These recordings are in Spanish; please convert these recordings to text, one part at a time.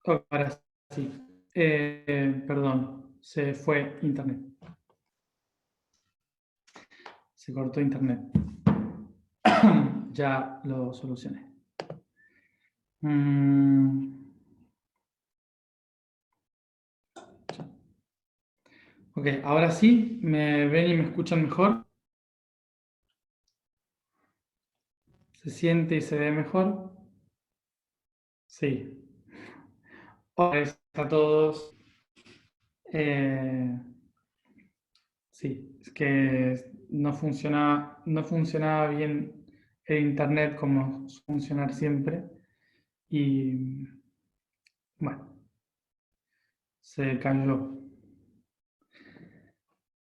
Oh, ahora sí. Perdón, se fue internet. Se cortó internet. Ya lo solucioné. Ok, ahora sí, ¿me ven y me escuchan mejor? ¿Se siente y se ve mejor? Sí. Hola a todos. Sí, es que no funcionaba bien el internet como suele funcionar siempre. Y bueno, se cayó.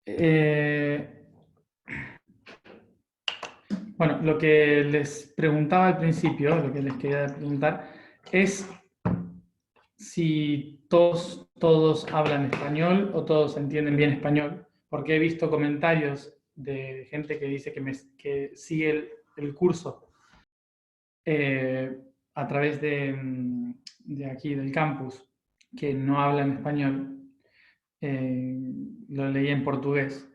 Eh, bueno, lo que les preguntaba al principio, lo que les quería preguntar, es si todos hablan español o todos entienden bien español, porque he visto comentarios de gente que dice que sigue el curso eh, a través de aquí, del campus, que no hablan español. Lo leí en portugués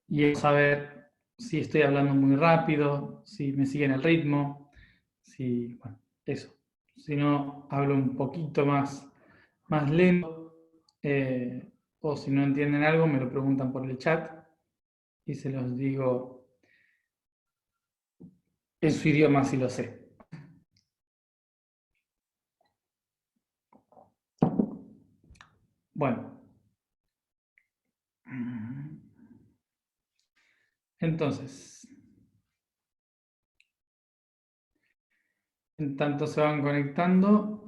y es saber si estoy hablando muy rápido, si me siguen el ritmo, si, bueno, eso. Si no, hablo un poquito más lento, o si no entienden algo, me lo preguntan por el chat y se los digo en su idioma si lo sé. Bueno, entonces, en tanto se van conectando,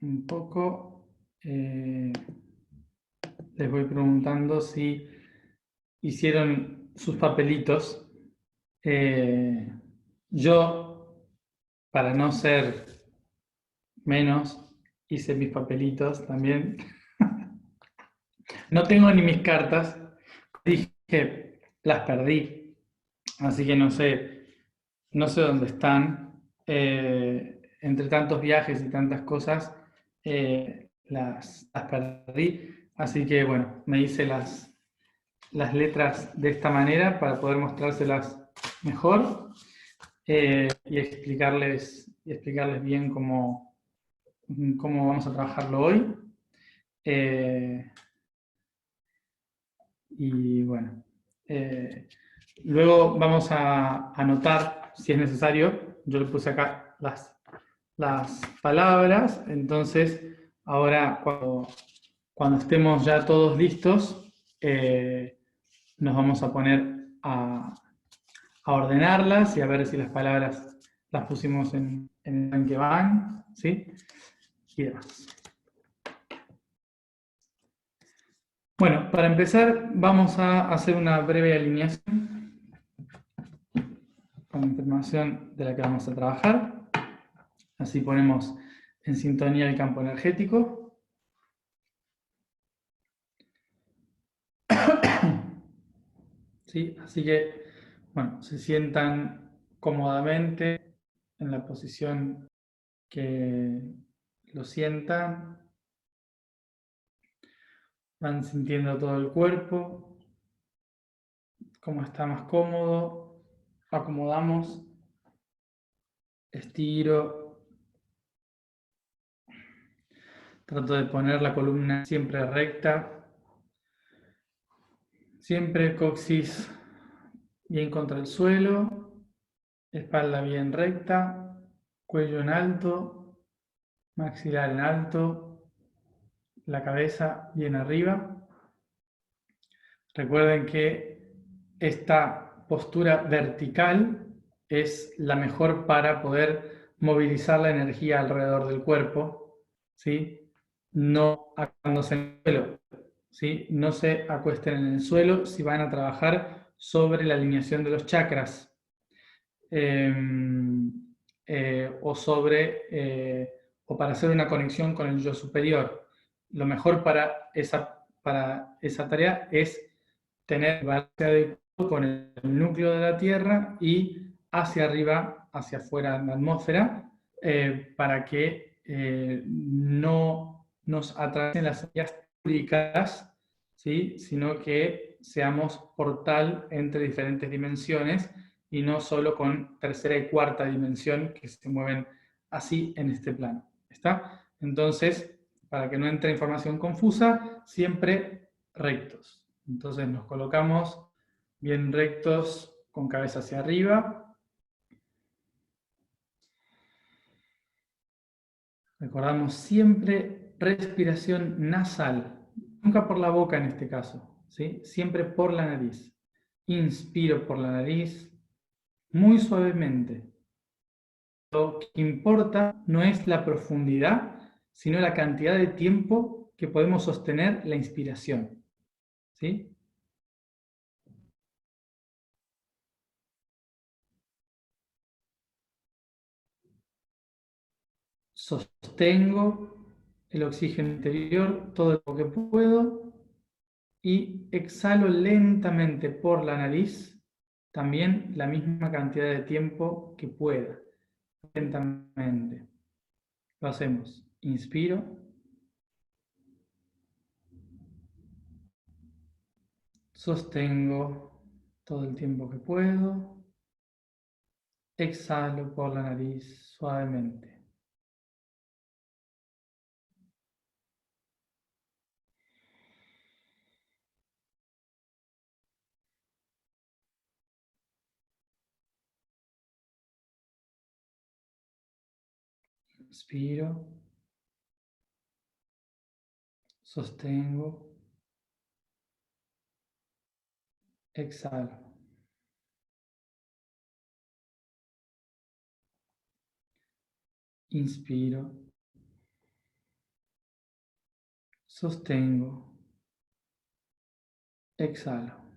un poco, les voy preguntando si hicieron sus papelitos. Yo, para no ser menos, hice mis papelitos también. No tengo ni mis cartas. Dije, las perdí. Así que no sé dónde están. Entre tantos viajes y tantas cosas, las perdí. Así que bueno, me hice las letras de esta manera para poder mostrárselas mejor, y explicarles bien cómo vamos a trabajarlo hoy. Y bueno, luego vamos a anotar si es necesario. Yo le puse acá las palabras, entonces ahora cuando estemos ya todos listos, nos vamos a poner a ordenarlas y a ver si las palabras las pusimos en el que van, ¿sí? Y demás. Bueno, para empezar vamos a hacer una breve alineación con la información de la que vamos a trabajar. Así ponemos en sintonía el campo energético. ¿Sí? Así que, bueno, se sientan cómodamente en la posición que lo sientan. Van sintiendo todo el cuerpo, cómo está más cómodo. Acomodamos, estiro. Trato de poner la columna siempre recta. Siempre coxis bien contra el suelo, espalda bien recta, cuello en alto, maxilar en alto, la cabeza bien arriba. Recuerden que esta postura vertical es la mejor para poder movilizar la energía alrededor del cuerpo, ¿sí? No acostándose en el suelo, ¿sí? No se acuesten en el suelo si van a trabajar sobre la alineación de los chakras, o para hacer una conexión con el yo superior. Lo mejor para esa tarea es tener balance adecuado con el núcleo de la Tierra y hacia arriba, hacia afuera en la atmósfera, para que no nos atraviesen las vías públicas, ¿sí? Sino que seamos portal entre diferentes dimensiones y no solo con tercera y cuarta dimensión que se mueven así en este plano. ¿Está? Entonces, para que no entre información confusa, siempre rectos. Entonces nos colocamos bien rectos con cabeza hacia arriba. Recordamos siempre respiración nasal, nunca por la boca en este caso, ¿sí? Siempre por la nariz. Inspiro por la nariz muy suavemente. Lo que importa no es la profundidad, sino la cantidad de tiempo que podemos sostener la inspiración, ¿sí? Sostengo el oxígeno interior todo lo que puedo y exhalo lentamente por la nariz también la misma cantidad de tiempo que pueda, lentamente. Lo hacemos. Inspiro, sostengo todo el tiempo que puedo, exhalo por la nariz suavemente. Inspiro, sostengo, exhalo. Inspiro, sostengo, exhalo.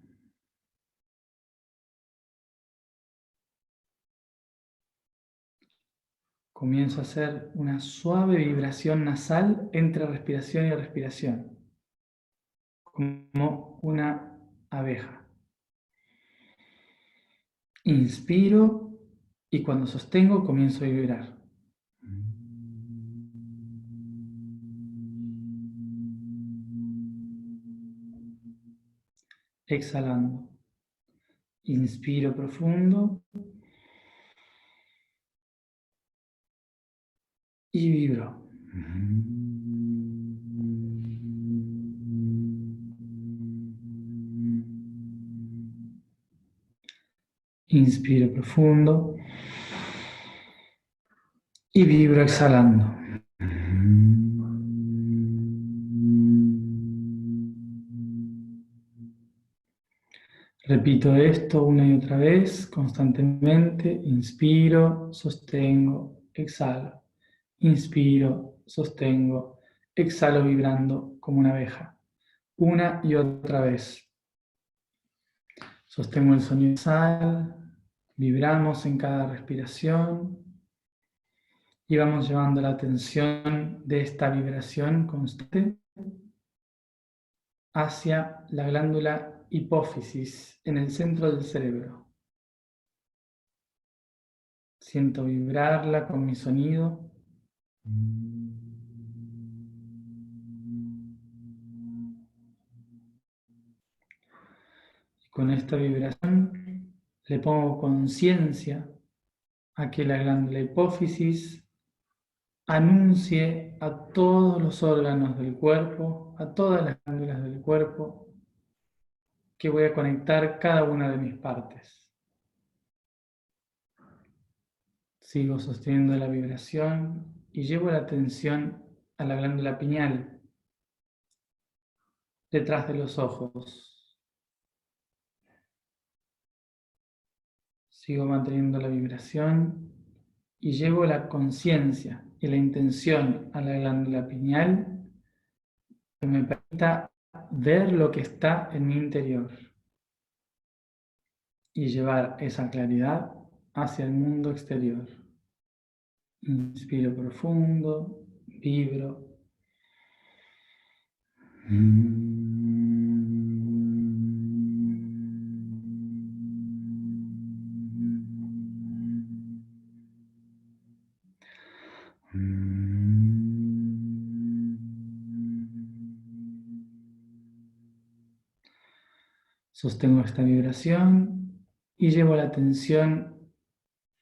Comienzo a hacer una suave vibración nasal entre respiración y respiración, como una abeja. Inspiro y cuando sostengo comienzo a vibrar. Exhalando. Inspiro profundo y vibro. Inspiro profundo y vibro exhalando. Repito esto una y otra vez, constantemente. Inspiro, sostengo, exhalo. Inspiro, sostengo, exhalo vibrando como una abeja. Una y otra vez. Sostengo el sonido nasal, vibramos en cada respiración y vamos llevando la atención de esta vibración constante hacia la glándula hipófisis en el centro del cerebro. Siento vibrarla con mi sonido. Y con esta vibración le pongo conciencia a que la glándula hipófisis anuncie a todos los órganos del cuerpo, a todas las glándulas del cuerpo, que voy a conectar cada una de mis partes. Sigo sosteniendo la vibración y llevo la atención a la glándula pineal, detrás de los ojos. Sigo manteniendo la vibración y llevo la conciencia y la intención a la glándula pineal que me permita ver lo que está en mi interior y llevar esa claridad hacia el mundo exterior. Inspiro profundo, vibro. Sostengo esta vibración y llevo la atención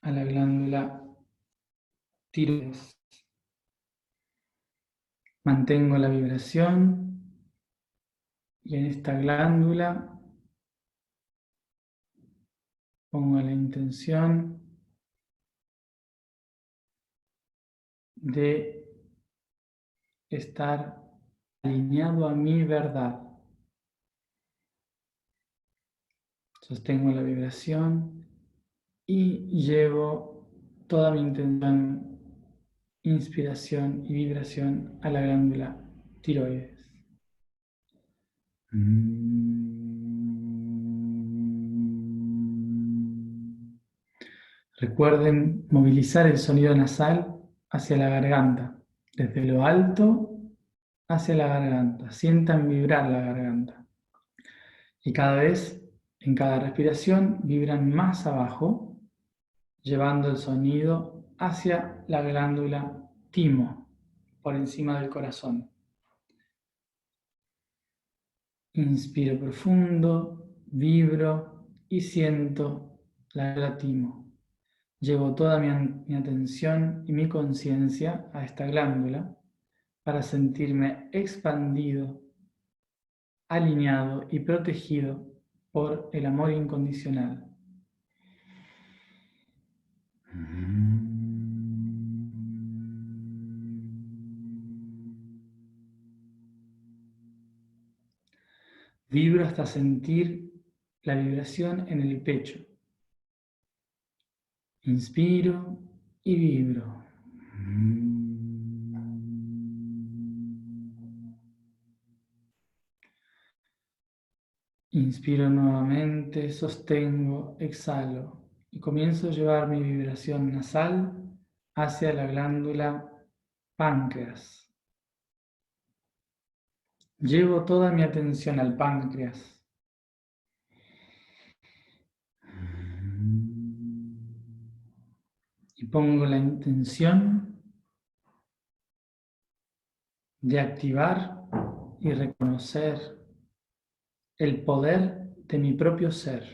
a la glándula tiroides. Mantengo la vibración y en esta glándula pongo la intención de estar alineado a mi verdad. Sostengo la vibración y llevo toda mi intención, inspiración y vibración a la glándula tiroides. Recuerden movilizar el sonido nasal hacia la garganta, desde lo alto hacia la garganta. Sientan vibrar la garganta. Y cada vez, en cada respiración, vibran más abajo, llevando el sonido hacia la glándula timo, por encima del corazón. Inspiro profundo, vibro y siento la glándula timo. Llevo toda mi atención y mi conciencia a esta glándula para sentirme expandido, alineado y protegido por el amor incondicional. Vibro hasta sentir la vibración en el pecho. Inspiro y vibro. Inspiro nuevamente, sostengo, exhalo y comienzo a llevar mi vibración nasal hacia la glándula páncreas. Llevo toda mi atención al páncreas. Y pongo la intención de activar y reconocer el poder de mi propio ser,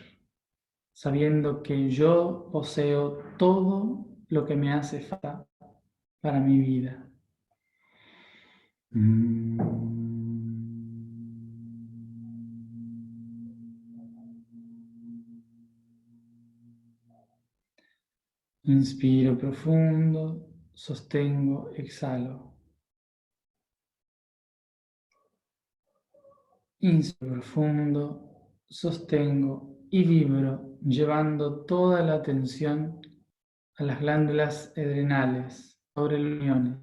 sabiendo que yo poseo todo lo que me hace falta para mi vida. Inspiro profundo, sostengo, exhalo. Inspiro profundo, sostengo y vibro, llevando toda la atención a las glándulas adrenales sobre los riñones.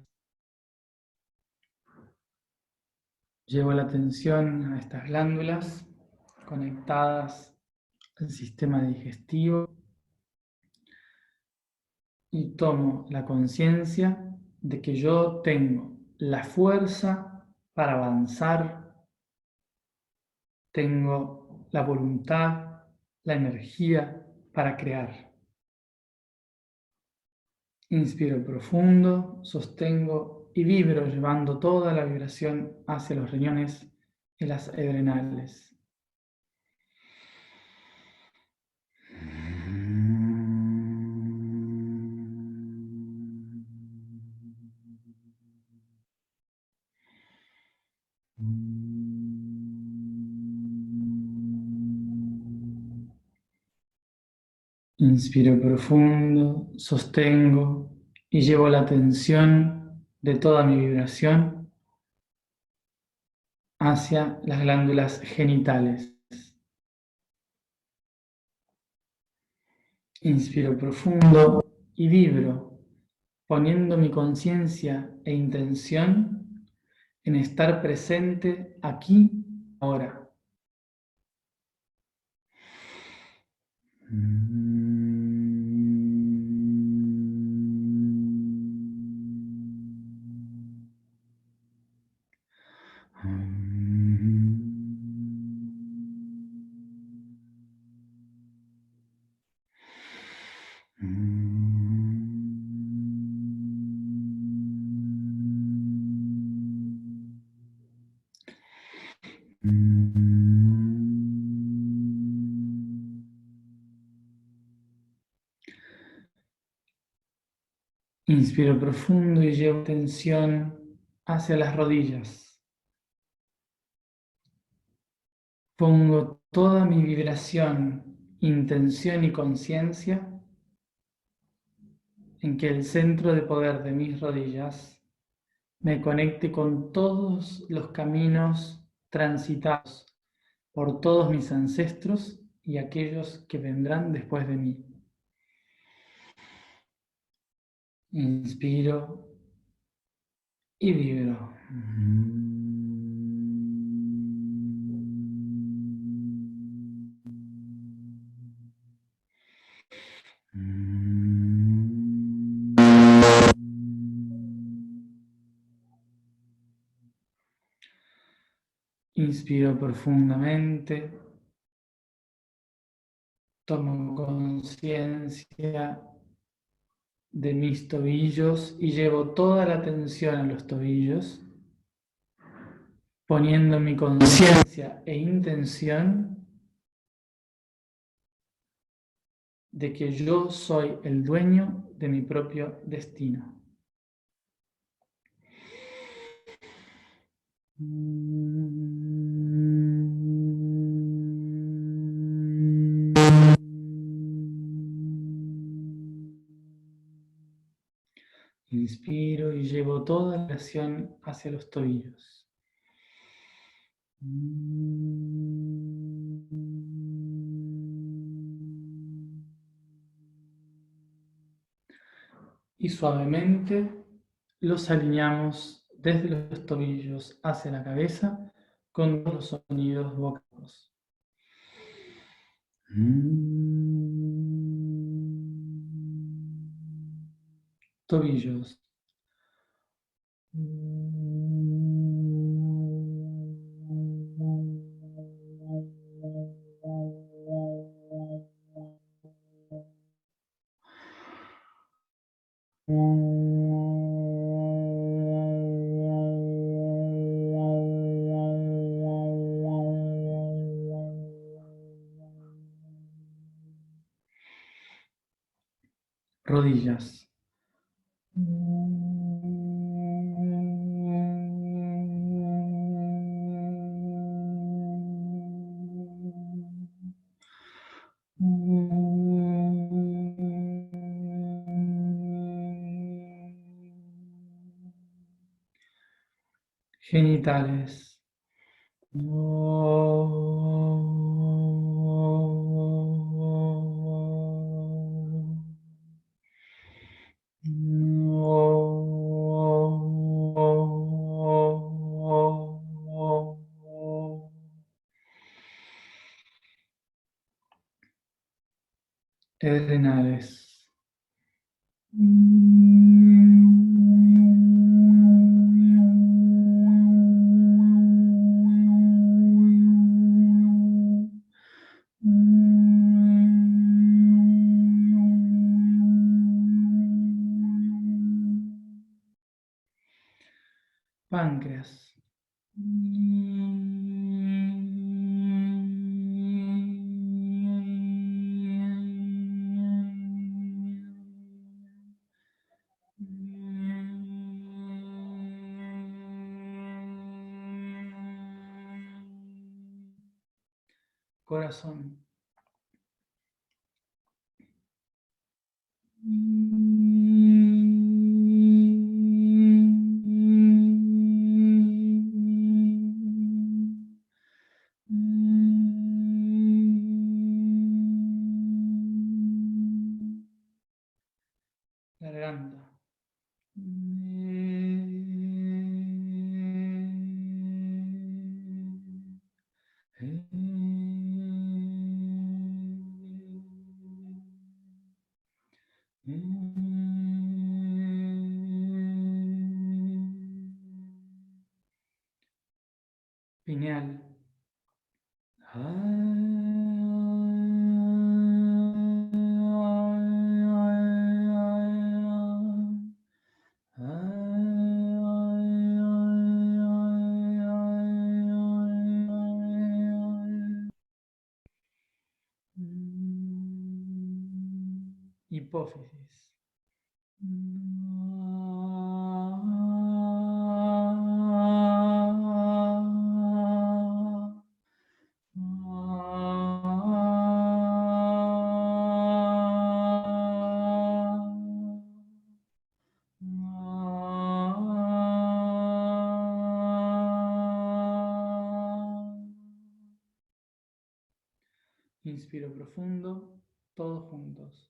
Llevo la atención a estas glándulas conectadas al sistema digestivo y tomo la conciencia de que yo tengo la fuerza para avanzar, tengo la voluntad, la energía para crear. Inspiro profundo, sostengo y vibro llevando toda la vibración hacia los riñones y las adrenales. Inspiro profundo, sostengo y llevo la atención de toda mi vibración hacia las glándulas genitales. Inspiro profundo y vibro, poniendo mi conciencia e intención en estar presente aquí, ahora. Inspiro profundo y llevo tensión hacia las rodillas. Pongo toda mi vibración, intención y conciencia en que el centro de poder de mis rodillas me conecte con todos los caminos transitados por todos mis ancestros y aquellos que vendrán después de mí. Inspiro y vibro. Inspiro profundamente, tomo conciencia de mis tobillos y llevo toda la atención a los tobillos, poniendo mi conciencia e intención de que yo soy el dueño de mi propio destino. Inspiro y llevo toda la atención hacia los tobillos. Y suavemente los alineamos desde los tobillos hacia la cabeza con los sonidos vocales. Tobillos. Rodillas. Genitales. Adrenales. Páncreas. Corazón. Garganta. Pineal. Hipófisis. Inspiro profundo, todos juntos.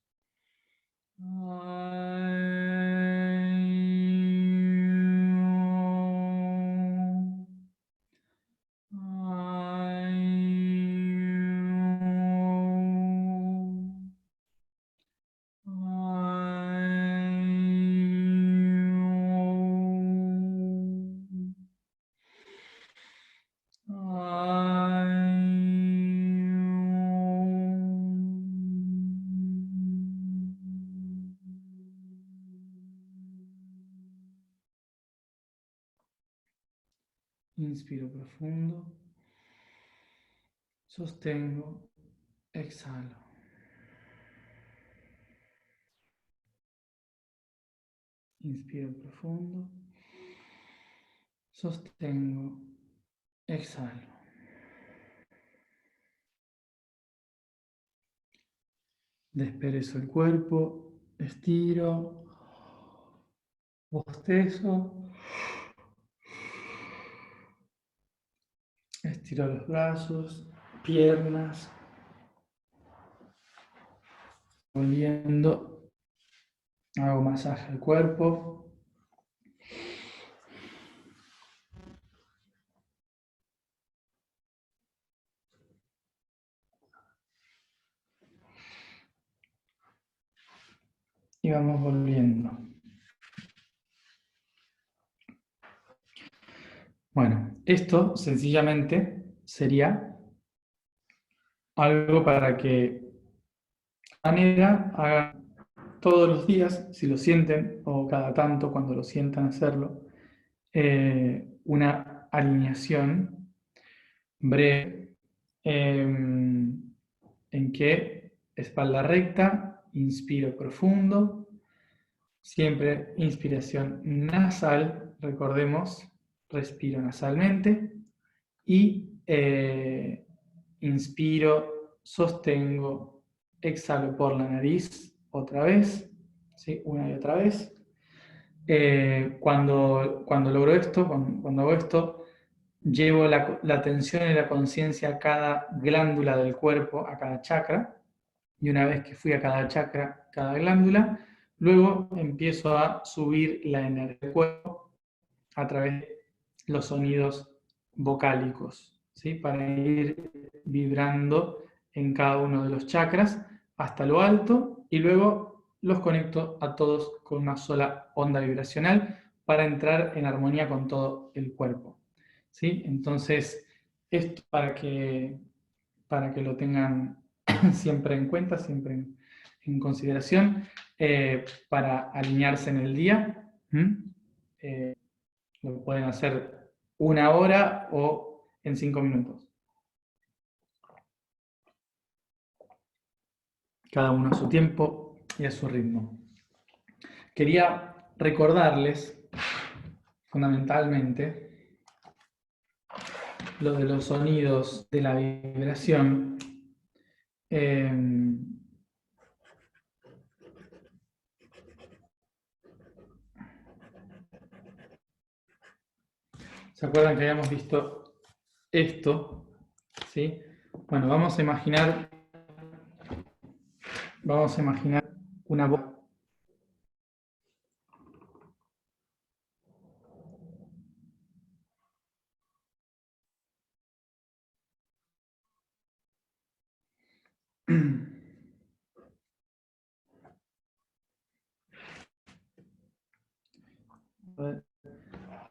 Inspiro profundo, sostengo, exhalo. Inspiro profundo, sostengo, exhalo. Desperezo el cuerpo, estiro, bostezo, estiro los brazos, piernas, volviendo, hago masaje al cuerpo. Y vamos volviendo. Bueno, esto sencillamente sería algo para que de manera hagan todos los días, si lo sienten, o cada tanto cuando lo sientan hacerlo, una alineación breve en que espalda recta, inspiro profundo, siempre inspiración nasal, recordemos, respiro nasalmente, y inspiro, sostengo, exhalo por la nariz otra vez, ¿sí? Una y otra vez. Cuando logro esto, cuando hago esto, llevo la atención y la conciencia a cada glándula del cuerpo, a cada chakra, y una vez que fui a cada chakra, cada glándula, luego empiezo a subir la energía del cuerpo a través de los sonidos vocálicos, ¿sí? Para ir vibrando en cada uno de los chakras hasta lo alto, y luego los conecto a todos con una sola onda vibracional para entrar en armonía con todo el cuerpo, ¿sí? Entonces, esto para que lo tengan siempre en cuenta, siempre en consideración, para alinearse en el día. Lo pueden hacer 1 hora o en 5 minutos. Cada uno a su tiempo y a su ritmo. Quería recordarles, fundamentalmente, lo de los sonidos de la vibración. ¿Se acuerdan que habíamos visto esto? ¿Sí? Bueno, vamos a imaginar una boca.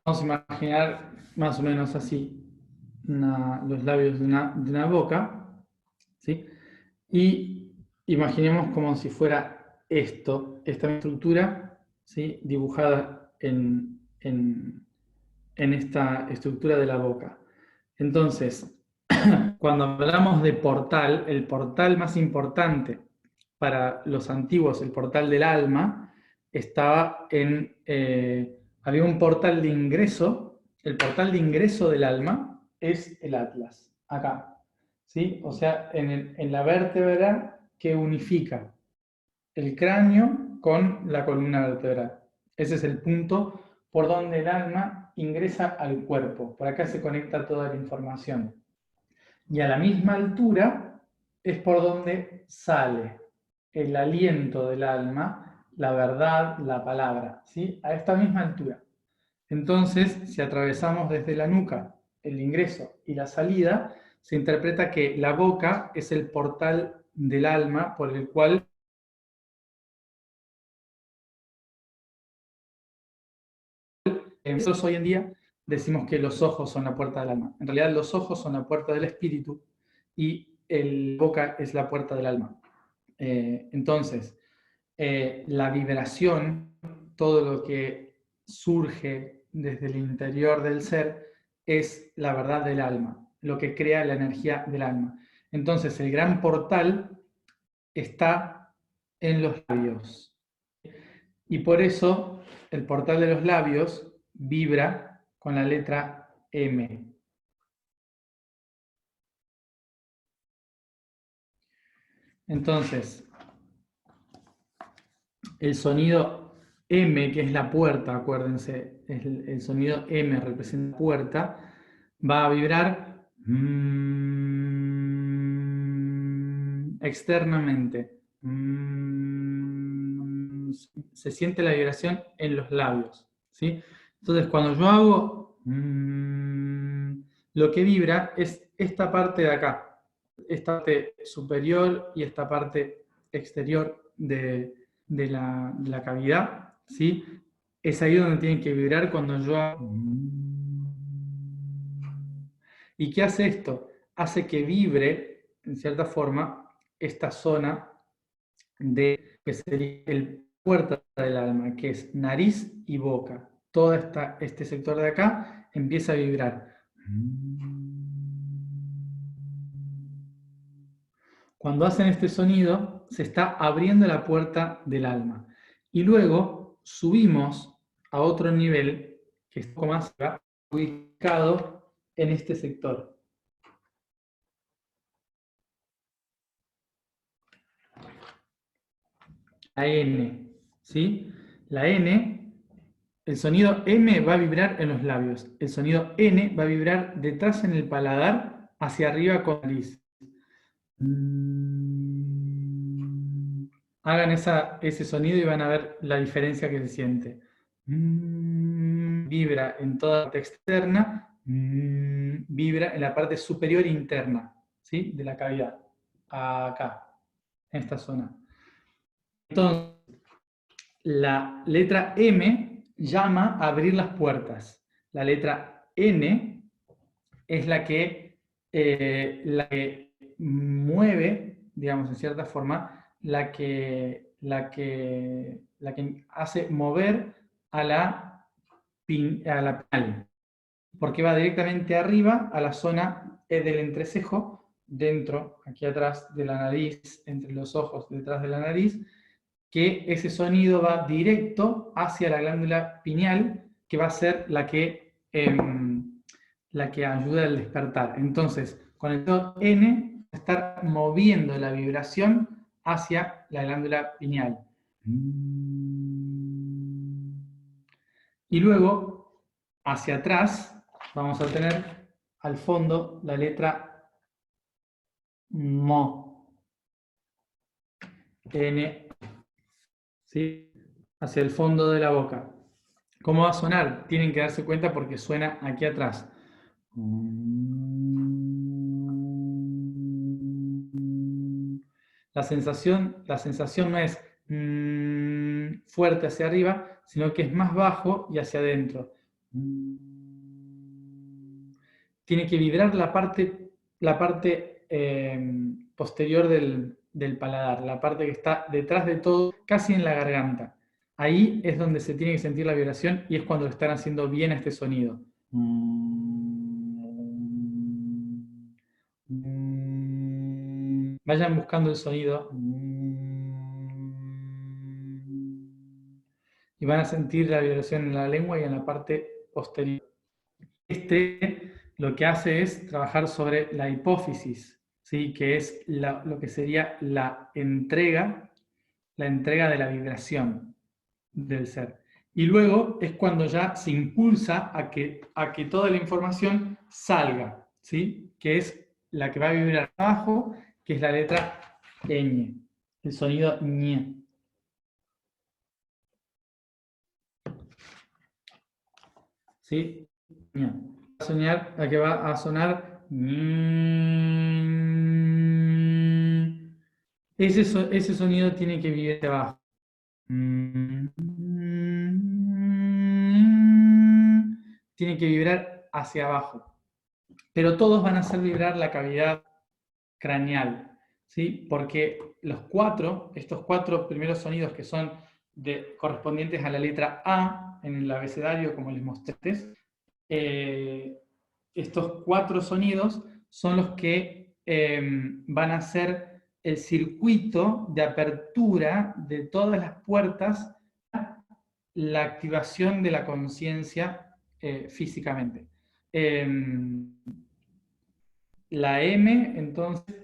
Vamos a imaginar más o menos así los labios de una boca, ¿sí? Y imaginemos como si fuera esta estructura, ¿sí? Dibujada en esta estructura de la boca. Entonces, cuando hablamos de portal, el portal más importante para los antiguos, el portal del alma, estaba había un portal de ingreso. El portal de ingreso del alma es el Atlas, acá. ¿Sí? O sea, en la vértebra que unifica el cráneo con la columna vertebral. Ese es el punto por donde el alma ingresa al cuerpo. Por acá se conecta toda la información. Y a la misma altura es por donde sale el aliento del alma, la verdad, la palabra, ¿sí? A esta misma altura. Entonces, si atravesamos desde la nuca el ingreso y la salida, se interpreta que la boca es el portal del alma por el cual nosotros hoy en día decimos que los ojos son la puerta del alma. En realidad los ojos son la puerta del espíritu y la boca es la puerta del alma. Entonces, la vibración, todo lo que surge desde el interior del ser, es la verdad del alma, lo que crea la energía del alma. Entonces, el gran portal está en los labios. Y por eso el portal de los labios vibra con la letra M. Entonces, el sonido M, que es la puerta, acuérdense, el sonido M representa puerta, va a vibrar externamente. Se siente la vibración en los labios, ¿sí? Entonces, cuando yo hago lo que vibra es esta parte de acá, esta parte superior y esta parte exterior de la cavidad, ¿sí? Es ahí donde tienen que vibrar cuando yo hago. ¿Y qué hace esto? Hace que vibre, en cierta forma, esta zona de que sería el puerta del alma, que es nariz y boca. Todo este sector de acá empieza a vibrar. Cuando hacen este sonido, se está abriendo la puerta del alma. Y luego subimos a otro nivel, que es un poco más ubicado en este sector. La N, ¿sí? La N, el sonido M va a vibrar en los labios. El sonido N va a vibrar detrás en el paladar, hacia arriba con la nariz. Hagan ese sonido y van a ver la diferencia que se siente. Vibra en toda la parte externa, vibra en la parte superior interna, ¿sí? De la cavidad, acá, en esta zona. Entonces, la letra M llama a abrir las puertas. La letra N es la que mueve, digamos, en cierta forma, la que hace mover a la pineal, porque va directamente arriba a la zona del entrecejo, dentro, aquí atrás de la nariz, entre los ojos, detrás de la nariz, que ese sonido va directo hacia la glándula pineal, que va a ser la que ayuda al despertar. Entonces, con el tono N, estar moviendo la vibración hacia la glándula pineal. Y luego, hacia atrás, vamos a tener al fondo la letra MO. N, ¿sí? Hacia el fondo de la boca. ¿Cómo va a sonar? Tienen que darse cuenta porque suena aquí atrás. La sensación no es fuerte hacia arriba, sino que es más bajo y hacia adentro. Tiene que vibrar la parte posterior del paladar, la parte que está detrás de todo, casi en la garganta. Ahí es donde se tiene que sentir la vibración y es cuando están haciendo bien este sonido. Vayan buscando el sonido. y van a sentir la vibración en la lengua y en la parte posterior. Lo que hace es trabajar sobre la hipófisis, ¿sí? Que es lo que sería la entrega de la vibración del ser. Y luego es cuando ya se impulsa a que toda la información salga, ¿sí? Que es la que va a vibrar abajo, que es la letra ñ, el sonido ñ. ¿Sí? ñ. Va a sonar ese sonido tiene que vibrar abajo. Tiene que vibrar hacia abajo. Pero todos van a hacer vibrar la cavidad craneal, ¿sí? Porque estos cuatro primeros sonidos que son correspondientes a la letra A en el abecedario, como les mostré antes, estos 4 sonidos son los que van a ser el circuito de apertura de todas las puertas a la activación de la conciencia físicamente. La M, entonces,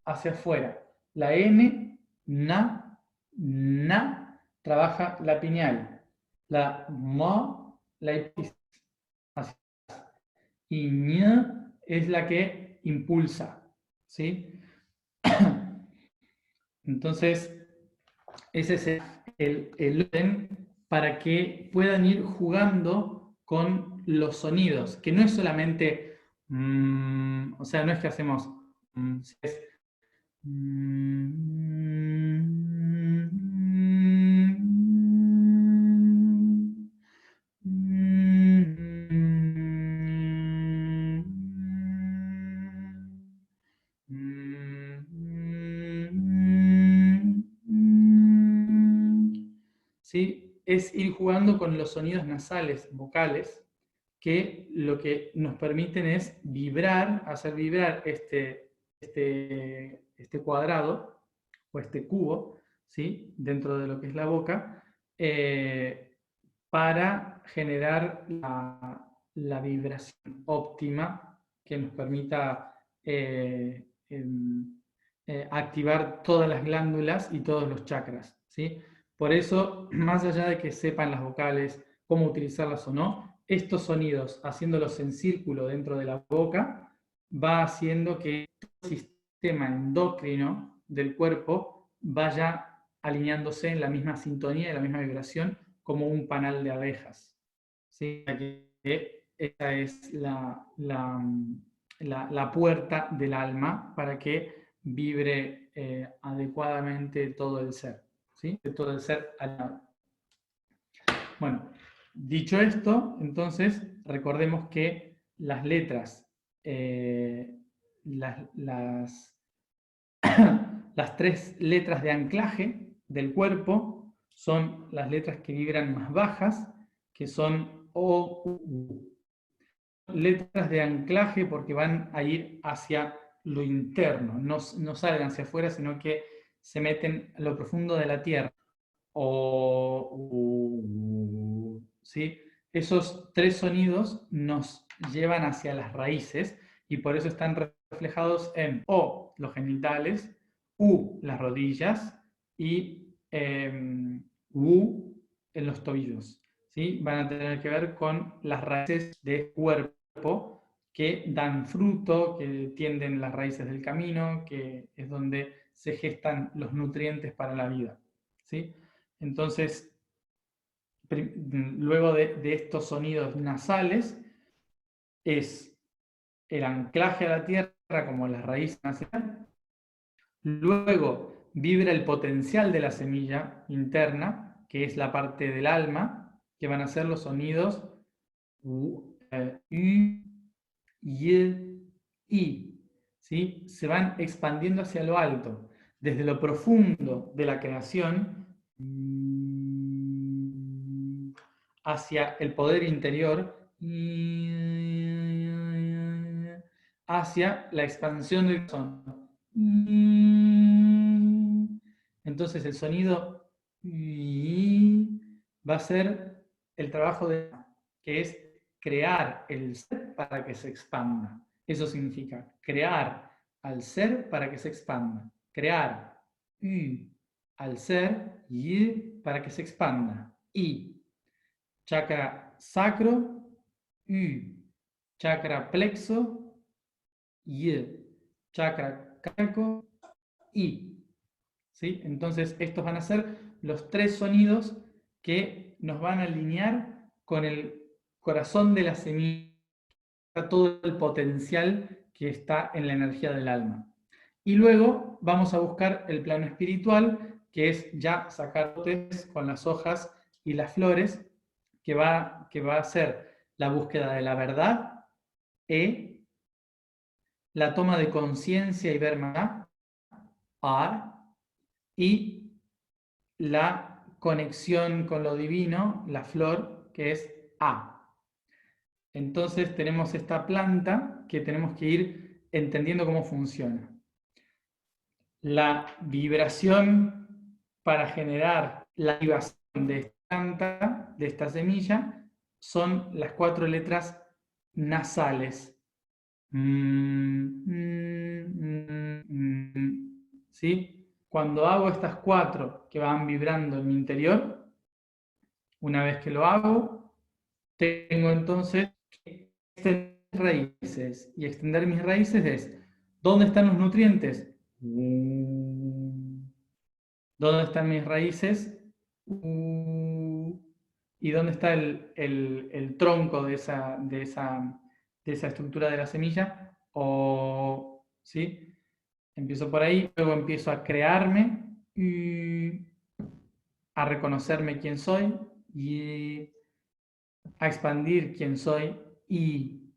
hacia afuera. La N, trabaja la pineal. La MO, la hipófisis. Y ñ es la que impulsa, ¿sí? Entonces, ese es el orden para que puedan ir jugando con los sonidos, que no es solamente, o sea, no es que hacemos, es, ¿sí? Es ir jugando con los sonidos nasales, vocales, que lo que nos permiten es vibrar, hacer vibrar este cuadrado o este cubo, ¿sí? Dentro de lo que es la boca, para generar la vibración óptima que nos permita activar todas las glándulas y todos los chakras, ¿sí? Por eso, más allá de que sepan las vocales, cómo utilizarlas o no, estos sonidos, haciéndolos en círculo dentro de la boca, va haciendo que el sistema endocrino del cuerpo vaya alineándose en la misma sintonía, en la misma vibración, como un panal de abejas. ¿Sí? Esa es la puerta del alma para que vibre adecuadamente todo el ser. ¿Sí? Todo el ser alineado. Bueno, dicho esto, entonces recordemos que las letras, las 3 letras de anclaje del cuerpo son las letras que vibran más bajas, que son O, U. Letras de anclaje porque van a ir hacia lo interno, no salen hacia afuera, sino que se meten a lo profundo de la tierra. O, U, ¿sí? Esos 3 sonidos nos llevan hacia las raíces y por eso están reflejados en O, los genitales, U, las rodillas y U, en los tobillos. ¿Sí? Van a tener que ver con las raíces del cuerpo que dan fruto, que tienden las raíces del camino, que es donde se gestan los nutrientes para la vida. ¿Sí? Entonces, luego de estos sonidos nasales, es el anclaje a la tierra como las raíces nasales. Luego vibra el potencial de la semilla interna, que es la parte del alma, que van a ser los sonidos U, Y, I. ¿Sí? Se van expandiendo hacia lo alto, desde lo profundo de la creación hacia el poder interior, hacia la expansión del son. Entonces el sonido va a ser el trabajo de que es crear el ser para que se expanda. Eso significa crear al ser para que se expanda. Crear al ser y para que se expanda. Y chakra sacro, chakra plexo, y chakra cardíaco, y. ¿Sí? Entonces, estos van a ser los 3 sonidos que nos van a alinear con el corazón de la semilla, todo el potencial que está en la energía del alma. Y luego vamos a buscar el plano espiritual, que es ya sacar botes con las hojas y las flores, que va a ser la búsqueda de la verdad, la toma de conciencia y ver más, y la conexión con lo divino, la flor, que es A. Entonces tenemos esta planta que tenemos que ir entendiendo cómo funciona. La vibración para generar la vibración de esta planta, de esta semilla, son las 4 letras nasales. ¿Sí? Cuando hago estas 4 que van vibrando en mi interior, una vez que lo hago, tengo entonces que extender mis raíces. Y extender mis raíces es, ¿dónde están los nutrientes? ¿Dónde están mis raíces? ¿Y dónde está el tronco de esa estructura de la semilla? ¿Sí? Empiezo por ahí, luego empiezo a crearme, a reconocerme quién soy y a expandir quién soy, y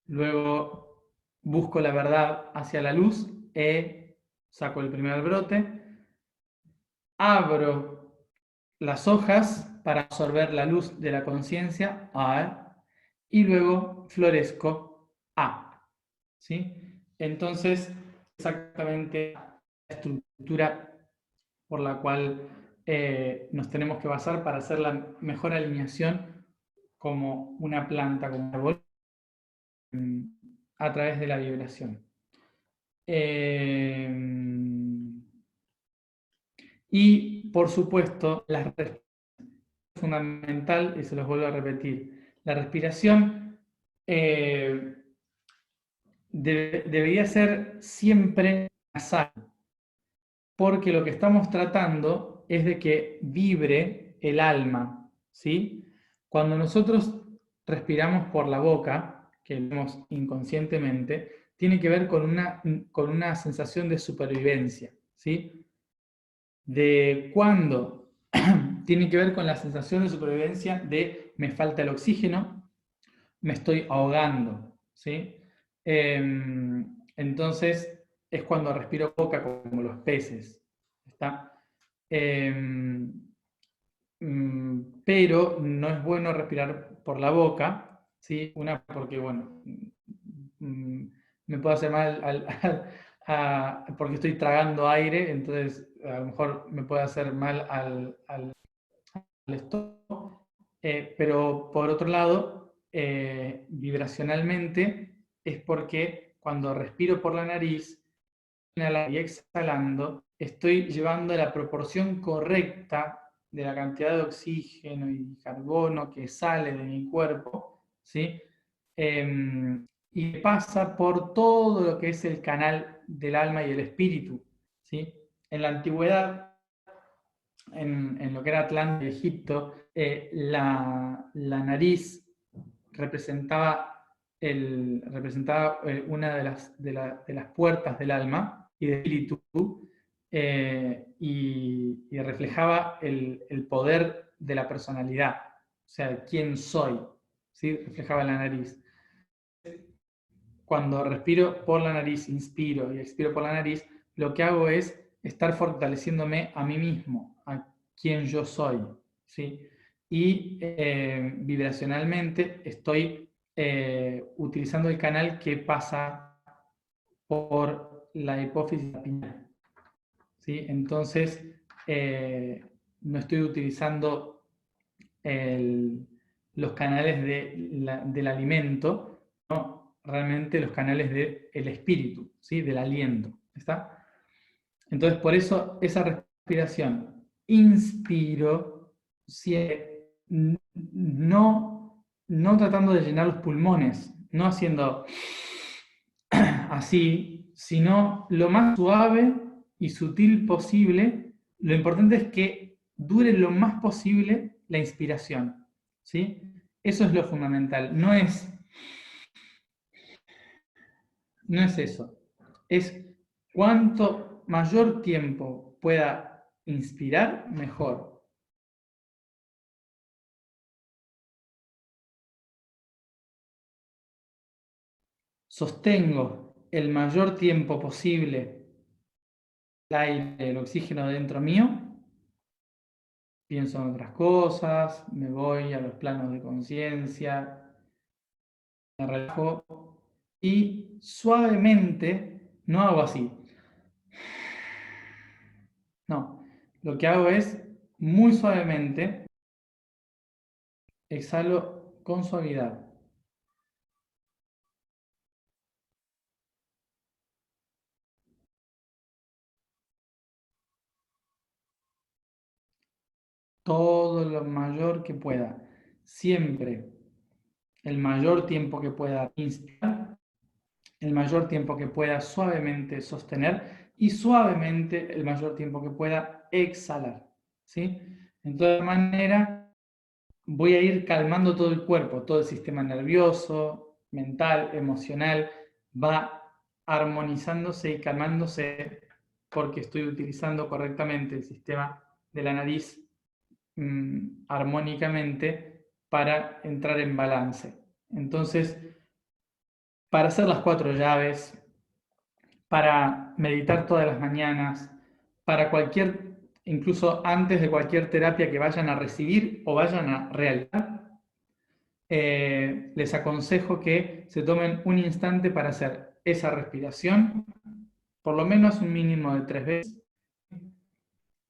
luego busco la verdad hacia la luz, saco el primer brote, abro las hojas para absorber la luz de la conciencia, y luego florezco, ¿sí? Entonces, exactamente la estructura por la cual nos tenemos que basar para hacer la mejor alineación como una planta, como un árbol, a través de la vibración. Y, por supuesto, la respiración es fundamental, y se los vuelvo a repetir. La respiración debería ser siempre nasal, porque lo que estamos tratando es de que vibre el alma, ¿sí? Cuando nosotros respiramos por la boca, que lo hacemos inconscientemente, tiene que ver con una sensación de supervivencia, ¿sí? De cuando tiene que ver con la sensación de supervivencia de me falta el oxígeno, me estoy ahogando, ¿sí? Entonces es cuando respiro boca como los peces, ¿está? Pero no es bueno respirar por la boca, ¿sí? Una, porque, bueno, me puede hacer mal porque estoy tragando aire, entonces a lo mejor me puede hacer mal al estómago, pero por otro lado, vibracionalmente es porque cuando respiro por la nariz, inhalando y exhalando, estoy llevando la proporción correcta de la cantidad de oxígeno y carbono que sale de mi cuerpo, ¿sí? Y pasa por todo lo que es el canal del alma y el espíritu, ¿sí? En la antigüedad, en lo que era Atlanta y Egipto, la nariz representaba una de las puertas del alma y del espíritu, y reflejaba el poder de la personalidad, o sea, quién soy, ¿sí? Reflejaba la nariz. Cuando respiro por la nariz, inspiro y expiro por la nariz, lo que hago es estar fortaleciéndome a mí mismo, a quien yo soy, ¿sí? Y vibracionalmente estoy utilizando el canal que pasa por la hipófisis pineal, ¿sí? Entonces, no estoy utilizando los canales del alimento, no realmente los canales del espíritu, ¿sí? Del aliento. ¿Está? Entonces, por eso esa respiración, inspiro, no tratando de llenar los pulmones, no haciendo así, sino lo más suave y sutil posible. Lo importante es que dure lo más posible la inspiración, ¿sí? Eso es lo fundamental. No es eso. Es cuanto mayor tiempo pueda inspirar, mejor. Sostengo el mayor tiempo posible el aire, el oxígeno dentro mío, pienso en otras cosas, me voy a los planos de conciencia, me relajo y suavemente, no hago así. No, lo que hago es muy suavemente, exhalo con suavidad. Todo lo mayor que pueda. Siempre el mayor tiempo que pueda inspirar, el mayor tiempo que pueda suavemente sostener y suavemente el mayor tiempo que pueda exhalar. ¿Sí? De todas maneras, voy a ir calmando todo el cuerpo, todo el sistema nervioso, mental, emocional, va armonizándose y calmándose porque estoy utilizando correctamente el sistema de la nariz armónicamente para entrar en balance. Entonces, para hacer las 4 llaves, para meditar todas las mañanas, para cualquier, incluso antes de cualquier terapia que vayan a recibir o vayan a realizar, les aconsejo que se tomen un instante para hacer esa respiración, por lo menos un mínimo de 3 veces,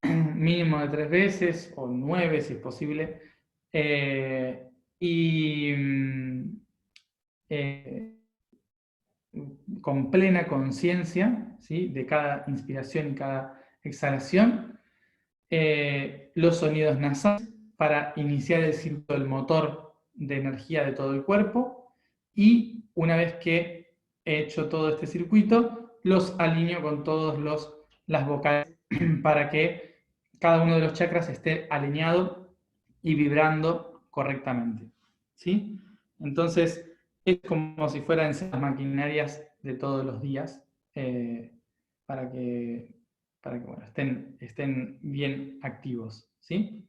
mínimo de 3 veces o 9 si es posible, y con plena conciencia, ¿sí? De cada inspiración y cada exhalación, los sonidos nasales para iniciar el círculo del motor de energía de todo el cuerpo, y una vez que he hecho todo este circuito, los alineo con todas las vocales para que cada uno de los chakras esté alineado y vibrando correctamente. ¿Sí? Entonces, es como si fueran las maquinarias de todos los días, para que, bueno, estén bien activos. ¿Sí?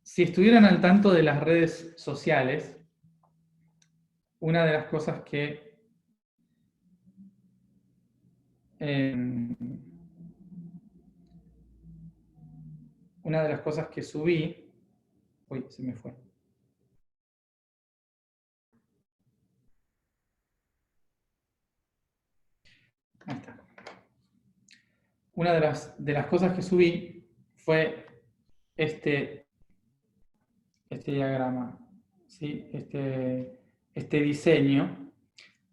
Si estuvieran al tanto de las redes sociales, una de las cosas que subí, uy, se me fue. Ahí está. Una de las cosas que subí fue este diagrama, ¿sí? Este diseño,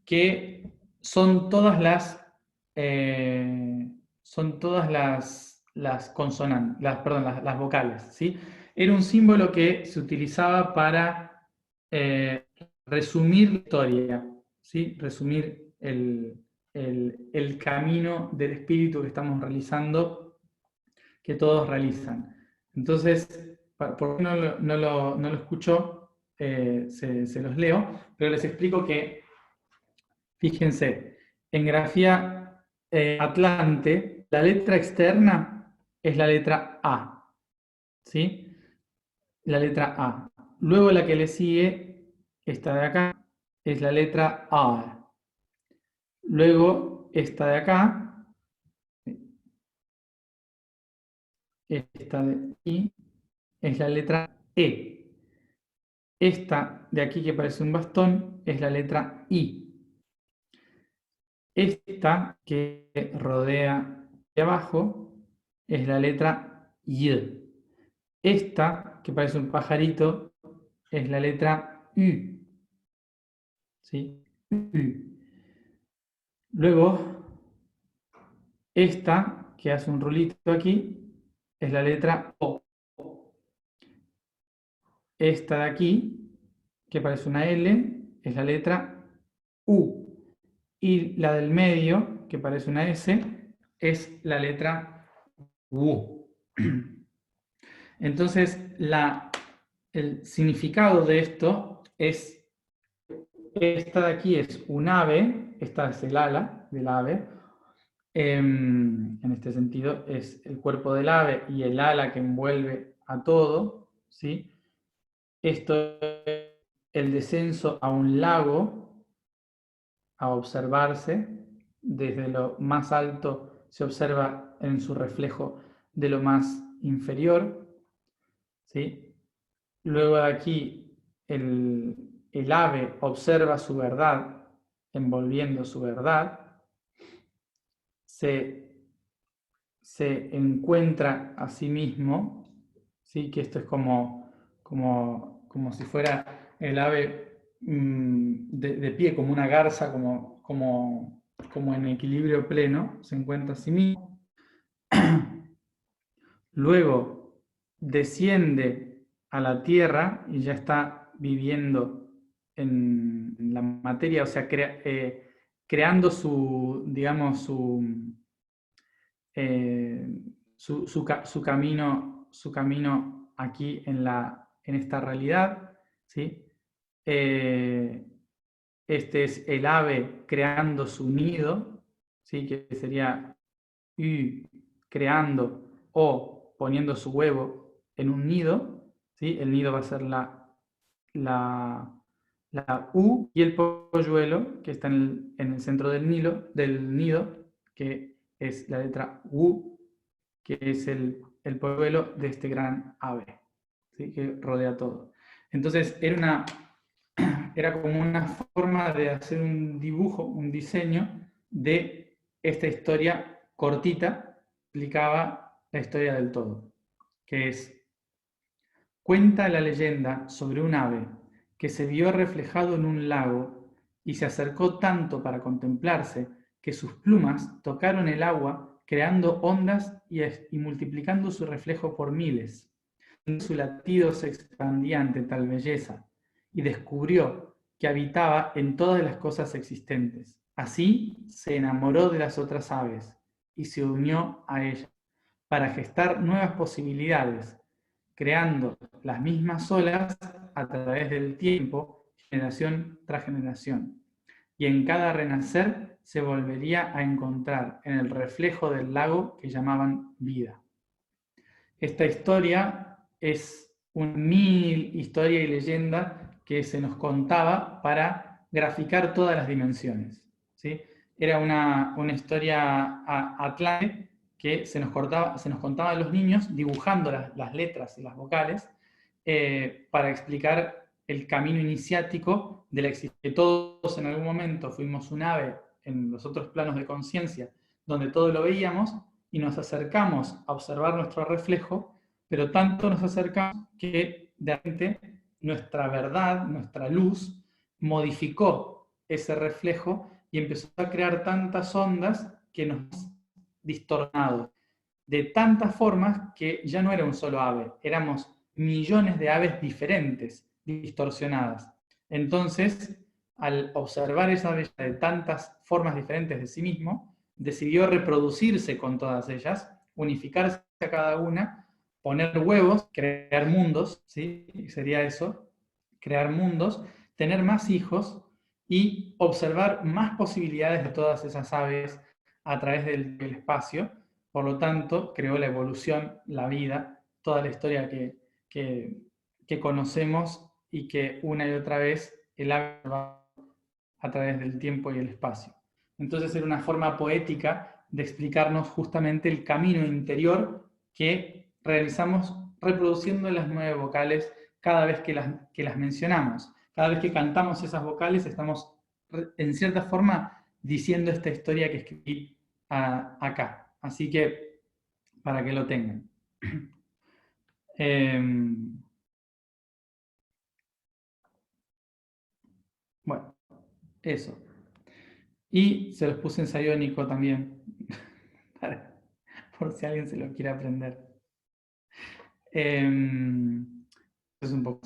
que son todas las consonantes, las vocales, ¿sí? Era un símbolo que se utilizaba para resumir la historia, ¿sí? Resumir el camino del espíritu que estamos realizando, que todos realizan. Entonces, por qué no lo escuchó, se los leo, pero les explico que, fíjense, en grafía Atlante, la letra externa es la letra A, ¿sí? La letra A. Luego la que le sigue, esta de acá, es la letra A. Luego esta de acá, esta de aquí, es la letra E. Esta de aquí que parece un bastón es la letra I. Esta que rodea de abajo es la letra Y. Esta, que parece un pajarito, es la letra U. ¿Sí? U. Luego, esta, que hace un rulito aquí, es la letra O. Esta de aquí, que parece una L, es la letra U. Y la del medio, que parece una S, es la letra U. Entonces, el significado de esto es, esta de aquí es un ave, esta es el ala del ave, en este sentido es el cuerpo del ave y el ala que envuelve a todo, ¿sí? Esto es el descenso a un lago a observarse, desde lo más alto se observa en su reflejo de lo más inferior, ¿sí? Luego de aquí el ave observa su verdad, envolviendo su verdad, se encuentra a sí mismo, ¿sí? Que esto es como si fuera el ave de pie, como una garza, como en equilibrio pleno, se encuentra a sí mismo. Luego desciende a la tierra y ya está viviendo en la materia, o sea, creando digamos, su camino aquí en esta realidad, ¿sí? Este es el ave creando su nido, ¿sí? Que sería Y creando o poniendo su huevo en un nido, ¿sí? El nido va a ser la U, y el polluelo, que está en el centro del nido, que es la letra U, que es el polluelo de este gran ave, ¿sí? Que rodea todo. Entonces era como una forma de hacer un dibujo, un diseño de esta historia cortita, explicaba la historia del todo, que es: cuenta la leyenda sobre un ave que se vio reflejado en un lago y se acercó tanto para contemplarse que sus plumas tocaron el agua, creando ondas y multiplicando su reflejo por miles. Su latido se expandía ante tal belleza y descubrió que habitaba en todas las cosas existentes. Así se enamoró de las otras aves y se unió a ellas para gestar nuevas posibilidades, creando las mismas olas a través del tiempo, generación tras generación. Y en cada renacer se volvería a encontrar en el reflejo del lago que llamaban vida. Esta historia es una mini historia y leyenda que se nos contaba para graficar todas las dimensiones, ¿sí? Era una historia atlante que se nos contaba a los niños dibujando las letras y las vocales, para explicar el camino iniciático de la existencia. Que todos en algún momento fuimos un ave en los otros planos de conciencia, donde todo lo veíamos, y nos acercamos a observar nuestro reflejo, pero tanto nos acercamos que de repente nuestra verdad, nuestra luz, modificó ese reflejo y empezó a crear tantas ondas que nos distorsionado de tantas formas que ya no era un solo ave, éramos millones de aves diferentes, distorsionadas. Entonces, al observar esa belleza de tantas formas diferentes de sí mismo, decidió reproducirse con todas ellas, unificarse a cada una, poner huevos, crear mundos, ¿sí? Sería eso, crear mundos, tener más hijos y observar más posibilidades de todas esas aves a través del espacio. Por lo tanto, creó la evolución, la vida, toda la historia que conocemos y que una y otra vez el ave va a través del tiempo y el espacio. Entonces era una forma poética de explicarnos justamente el camino interior que realizamos reproduciendo las 9 vocales cada vez que las mencionamos. Cada vez que cantamos esas vocales estamos, en cierta forma, diciendo esta historia que escribí acá. Así que, para que lo tengan. Bueno, eso. Y se los puse en sayónico también, por si alguien se lo quiere aprender. Es un poco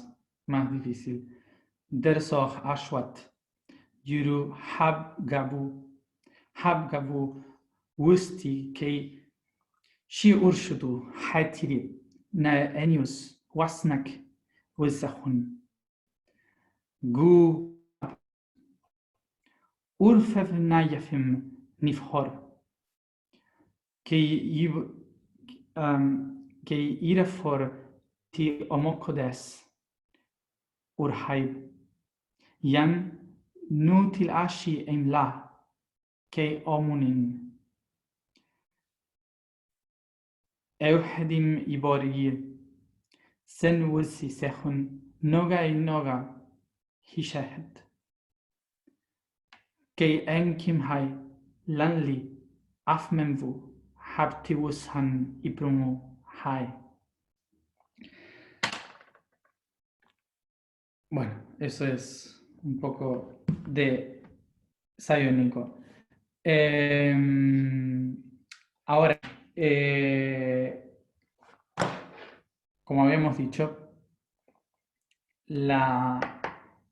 más difícil. Dersoch Ashwat, Yuru Habgabu, Wusti, Kei, Shi Urshudu, Hatiri, Na Enius, Wasnak, Wizahun, Gu Urfev Nayafim, Nifhor, Kei Irafor Ti Omokodes, Urhaib, Yan Nutil Ashi Emla, Kei Omunin, Euhedim Iborir, Sen Wisi Sehun, Noga Noga, Hishahet, Kei Enkim Hai, Lanli, Afmemvu, Habtiwushan Ibrumu Hai. Bueno, eso es un poco de sayónico. Ahora, como habíamos dicho, la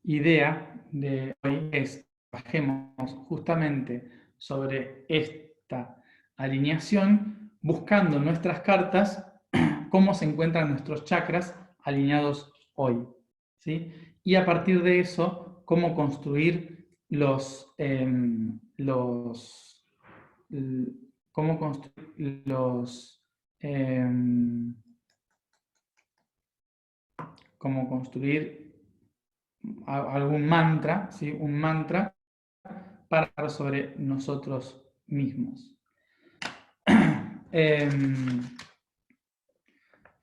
idea de hoy es que trabajemos justamente sobre esta alineación, buscando en nuestras cartas cómo se encuentran nuestros chakras alineados hoy, ¿sí? Y a partir de eso, cómo construir cómo construir cómo construir algún mantra, ¿sí? Un mantra para hablar sobre nosotros mismos.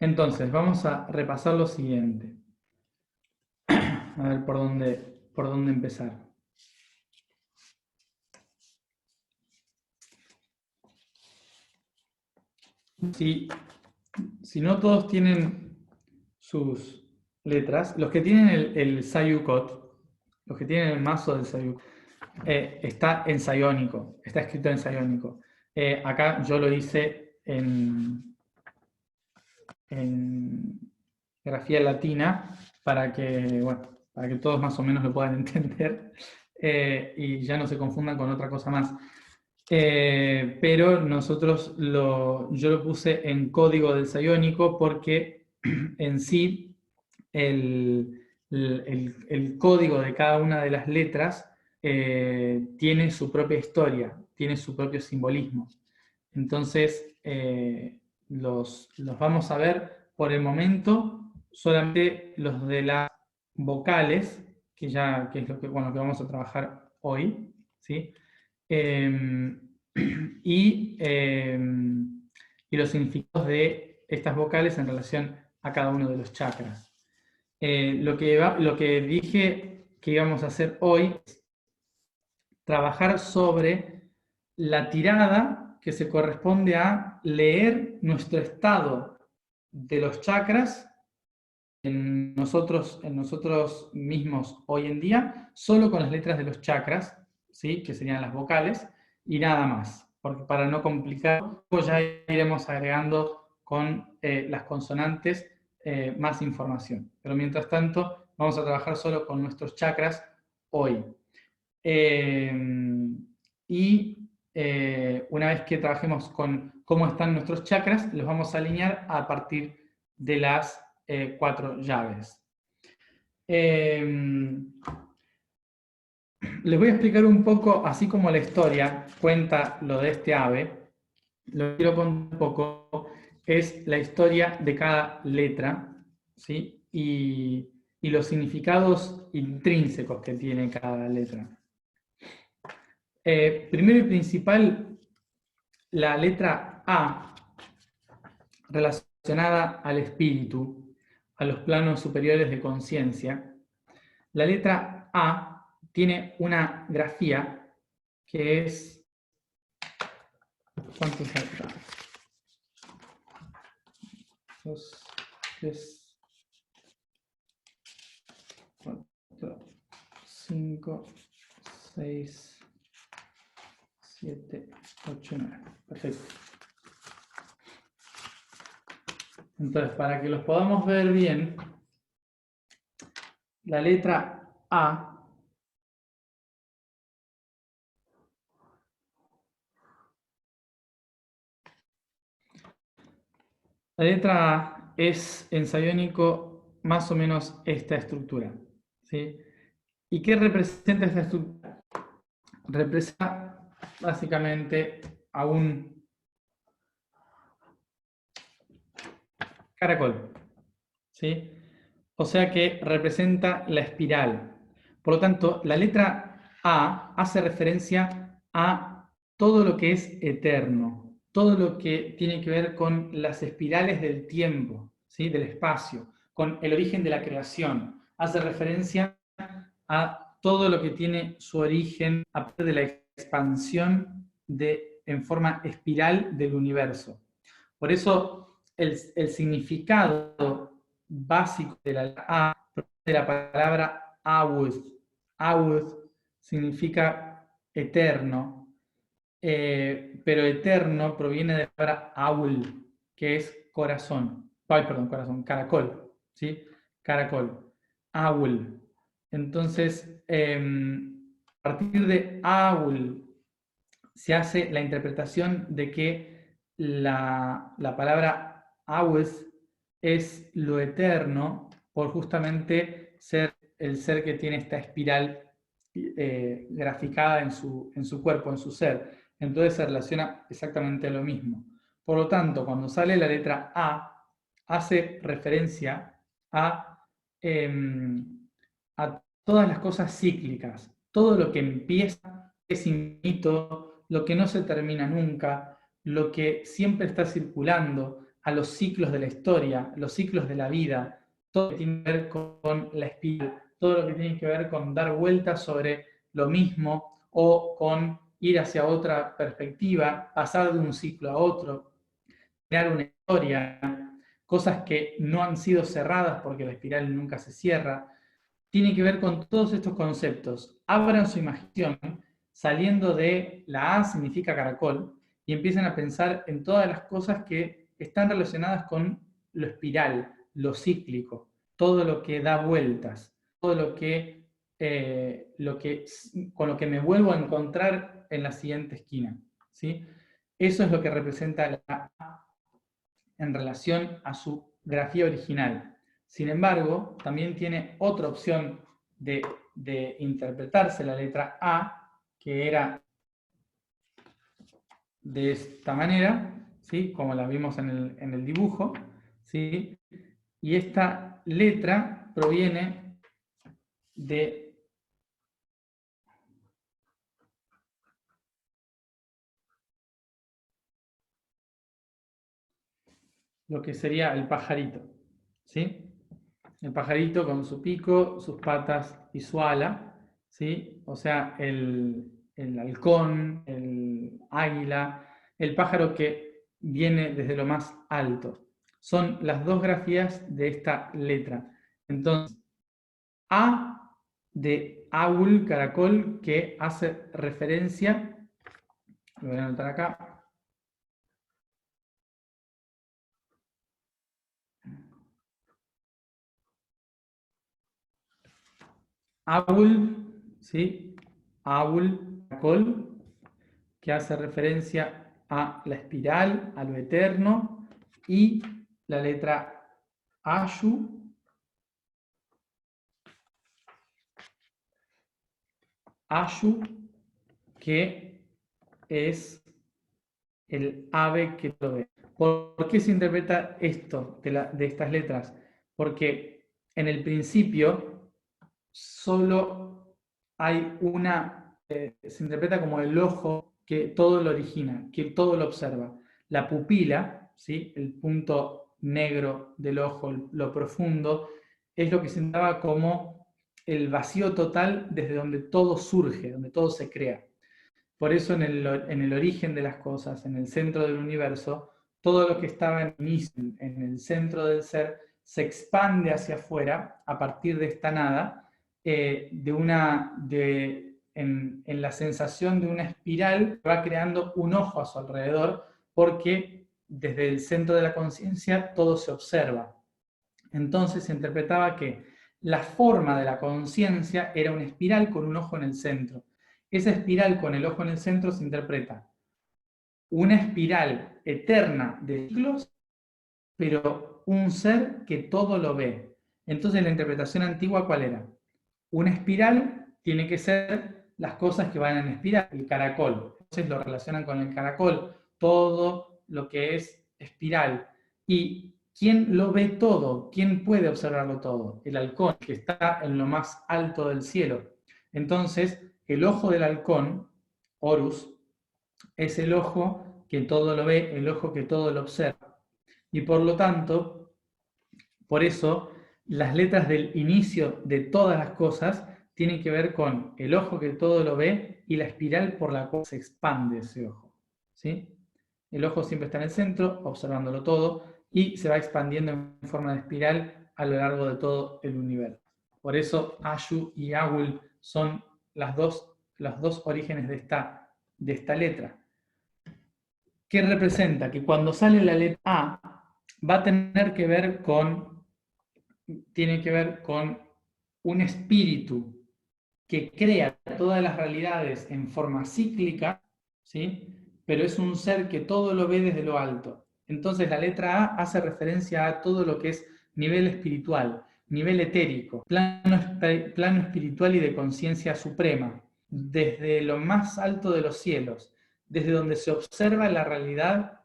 Entonces, vamos a repasar lo siguiente. A ver por dónde empezar. Si no todos tienen sus letras, los que tienen el Sayukot, los que tienen el mazo del Sayukot, está en sayónico, está escrito en sayónico. Acá yo lo hice en grafía latina para que todos más o menos lo puedan entender y ya no se confundan con otra cosa más. Pero yo lo puse en código del sayónico porque en sí el código de cada una de las letras tiene su propia historia, tiene su propio simbolismo. Entonces, los vamos a ver por el momento, solamente los de las vocales, que es lo que vamos a trabajar hoy, ¿sí? Y los significados de estas vocales en relación a cada uno de los chakras. Lo que dije que íbamos a hacer hoy es trabajar sobre la tirada que se corresponde a leer nuestro estado de los chakras en nosotros mismos hoy en día, solo con las letras de los chakras, ¿sí? Que serían las vocales, y nada más. Porque para no complicar, ya iremos agregando con las consonantes más información. Pero mientras tanto, vamos a trabajar solo con nuestros chakras hoy. Una vez que trabajemos con cómo están nuestros chakras, los vamos a alinear a partir de las 4 llaves. Les voy a explicar un poco, así como la historia cuenta lo de este ave, lo que quiero contar un poco es la historia de cada letra, ¿sí? Y los significados intrínsecos que tiene cada letra. Primero y principal, la letra A, relacionada al espíritu, a los planos superiores de conciencia. La letra A tiene una grafía que es... ¿Cuántos hay acá? 3, 4, 5, 6, 7, 8, 9. Perfecto. Entonces, para que los podamos ver bien, la letra A es ensayónico más o menos esta estructura, ¿sí? ¿Y qué representa esta estructura? Representa básicamente a un caracol, ¿sí? O sea que representa la espiral. Por lo tanto, la letra A hace referencia a todo lo que es eterno, todo lo que tiene que ver con las espirales del tiempo, ¿sí? Del espacio, con el origen de la creación. Hace referencia a todo lo que tiene su origen a partir de la expansión en forma espiral del universo. Por eso el significado básico de la letra A de la palabra Awud. Awud significa eterno, pero eterno proviene de la palabra Aul, que es corazón. Ay, perdón, corazón, caracol. ¿Sí? Caracol. Aul. Entonces, a partir de Aul se hace la interpretación de que la palabra Awud es lo eterno por justamente ser el ser que tiene esta espiral graficada en su cuerpo, en su ser. Entonces se relaciona exactamente a lo mismo. Por lo tanto, cuando sale la letra A, hace referencia a todas las cosas cíclicas. Todo lo que empieza es infinito, lo que no se termina nunca, lo que siempre está circulando, a los ciclos de la historia, los ciclos de la vida, todo lo que tiene que ver con la espiral, todo lo que tiene que ver con dar vueltas sobre lo mismo o con ir hacia otra perspectiva, pasar de un ciclo a otro, crear una historia, cosas que no han sido cerradas porque la espiral nunca se cierra. Tiene que ver con todos estos conceptos. Abran su imaginación saliendo de la A significa caracol y empiezan a pensar en todas las cosas que están relacionadas con lo espiral, lo cíclico, todo lo que da vueltas, todo con lo que me vuelvo a encontrar en la siguiente esquina. ¿Sí? Eso es lo que representa la A en relación a su grafía original. Sin embargo, también tiene otra opción de interpretarse la letra A, que era de esta manera, ¿sí? Como la vimos en el dibujo, ¿sí? Y esta letra proviene de lo que sería el pajarito, ¿sí? El pajarito con su pico, sus patas y su ala, ¿sí? O sea, el halcón, el águila, el pájaro que viene desde lo más alto. Son las dos grafías de esta letra. Entonces, A de Aul, caracol, que hace referencia, lo voy a anotar acá, Aul, ¿sí? Aul, caracol, que hace referencia a la espiral, a lo eterno, y la letra Ashu, que es el ave que lo ve. ¿Por qué se interpreta esto de estas letras? Porque en el principio solo hay se interpreta como el ojo que todo lo origina, que todo lo observa. La pupila, ¿sí? El punto negro del ojo, lo profundo, es lo que se daba como el vacío total desde donde todo surge, donde todo se crea. Por eso en el origen de las cosas, en el centro del universo, todo lo que estaba en el centro del ser, se expande hacia afuera a partir de esta nada, en la sensación de una espiral, va creando un ojo a su alrededor, porque desde el centro de la conciencia todo se observa. Entonces se interpretaba que la forma de la conciencia era una espiral con un ojo en el centro. Esa espiral con el ojo en el centro se interpreta una espiral eterna de ciclos, pero un ser que todo lo ve. Entonces la interpretación antigua, ¿cuál era? Una espiral tiene que ser las cosas que van en espiral, el caracol. Entonces lo relacionan con el caracol, todo lo que es espiral. ¿Y quién lo ve todo? ¿Quién puede observarlo todo? El halcón, que está en lo más alto del cielo. Entonces, el ojo del halcón, Horus, es el ojo que todo lo ve, el ojo que todo lo observa. Y por lo tanto, por eso, las letras del inicio de todas las cosas tienen que ver con el ojo que todo lo ve y la espiral por la cual se expande ese ojo. ¿Sí? El ojo siempre está en el centro, observándolo todo, y se va expandiendo en forma de espiral a lo largo de todo el universo. Por eso Ayu y Awul son los dos orígenes de esta letra. ¿Qué representa? Que cuando sale la letra A, va a tener que ver tiene que ver con un espíritu que crea todas las realidades en forma cíclica, ¿sí? Pero es un ser que todo lo ve desde lo alto. Entonces la letra A hace referencia a todo lo que es nivel espiritual, nivel etérico, plano espiritual y de conciencia suprema, desde lo más alto de los cielos, desde donde se observa la realidad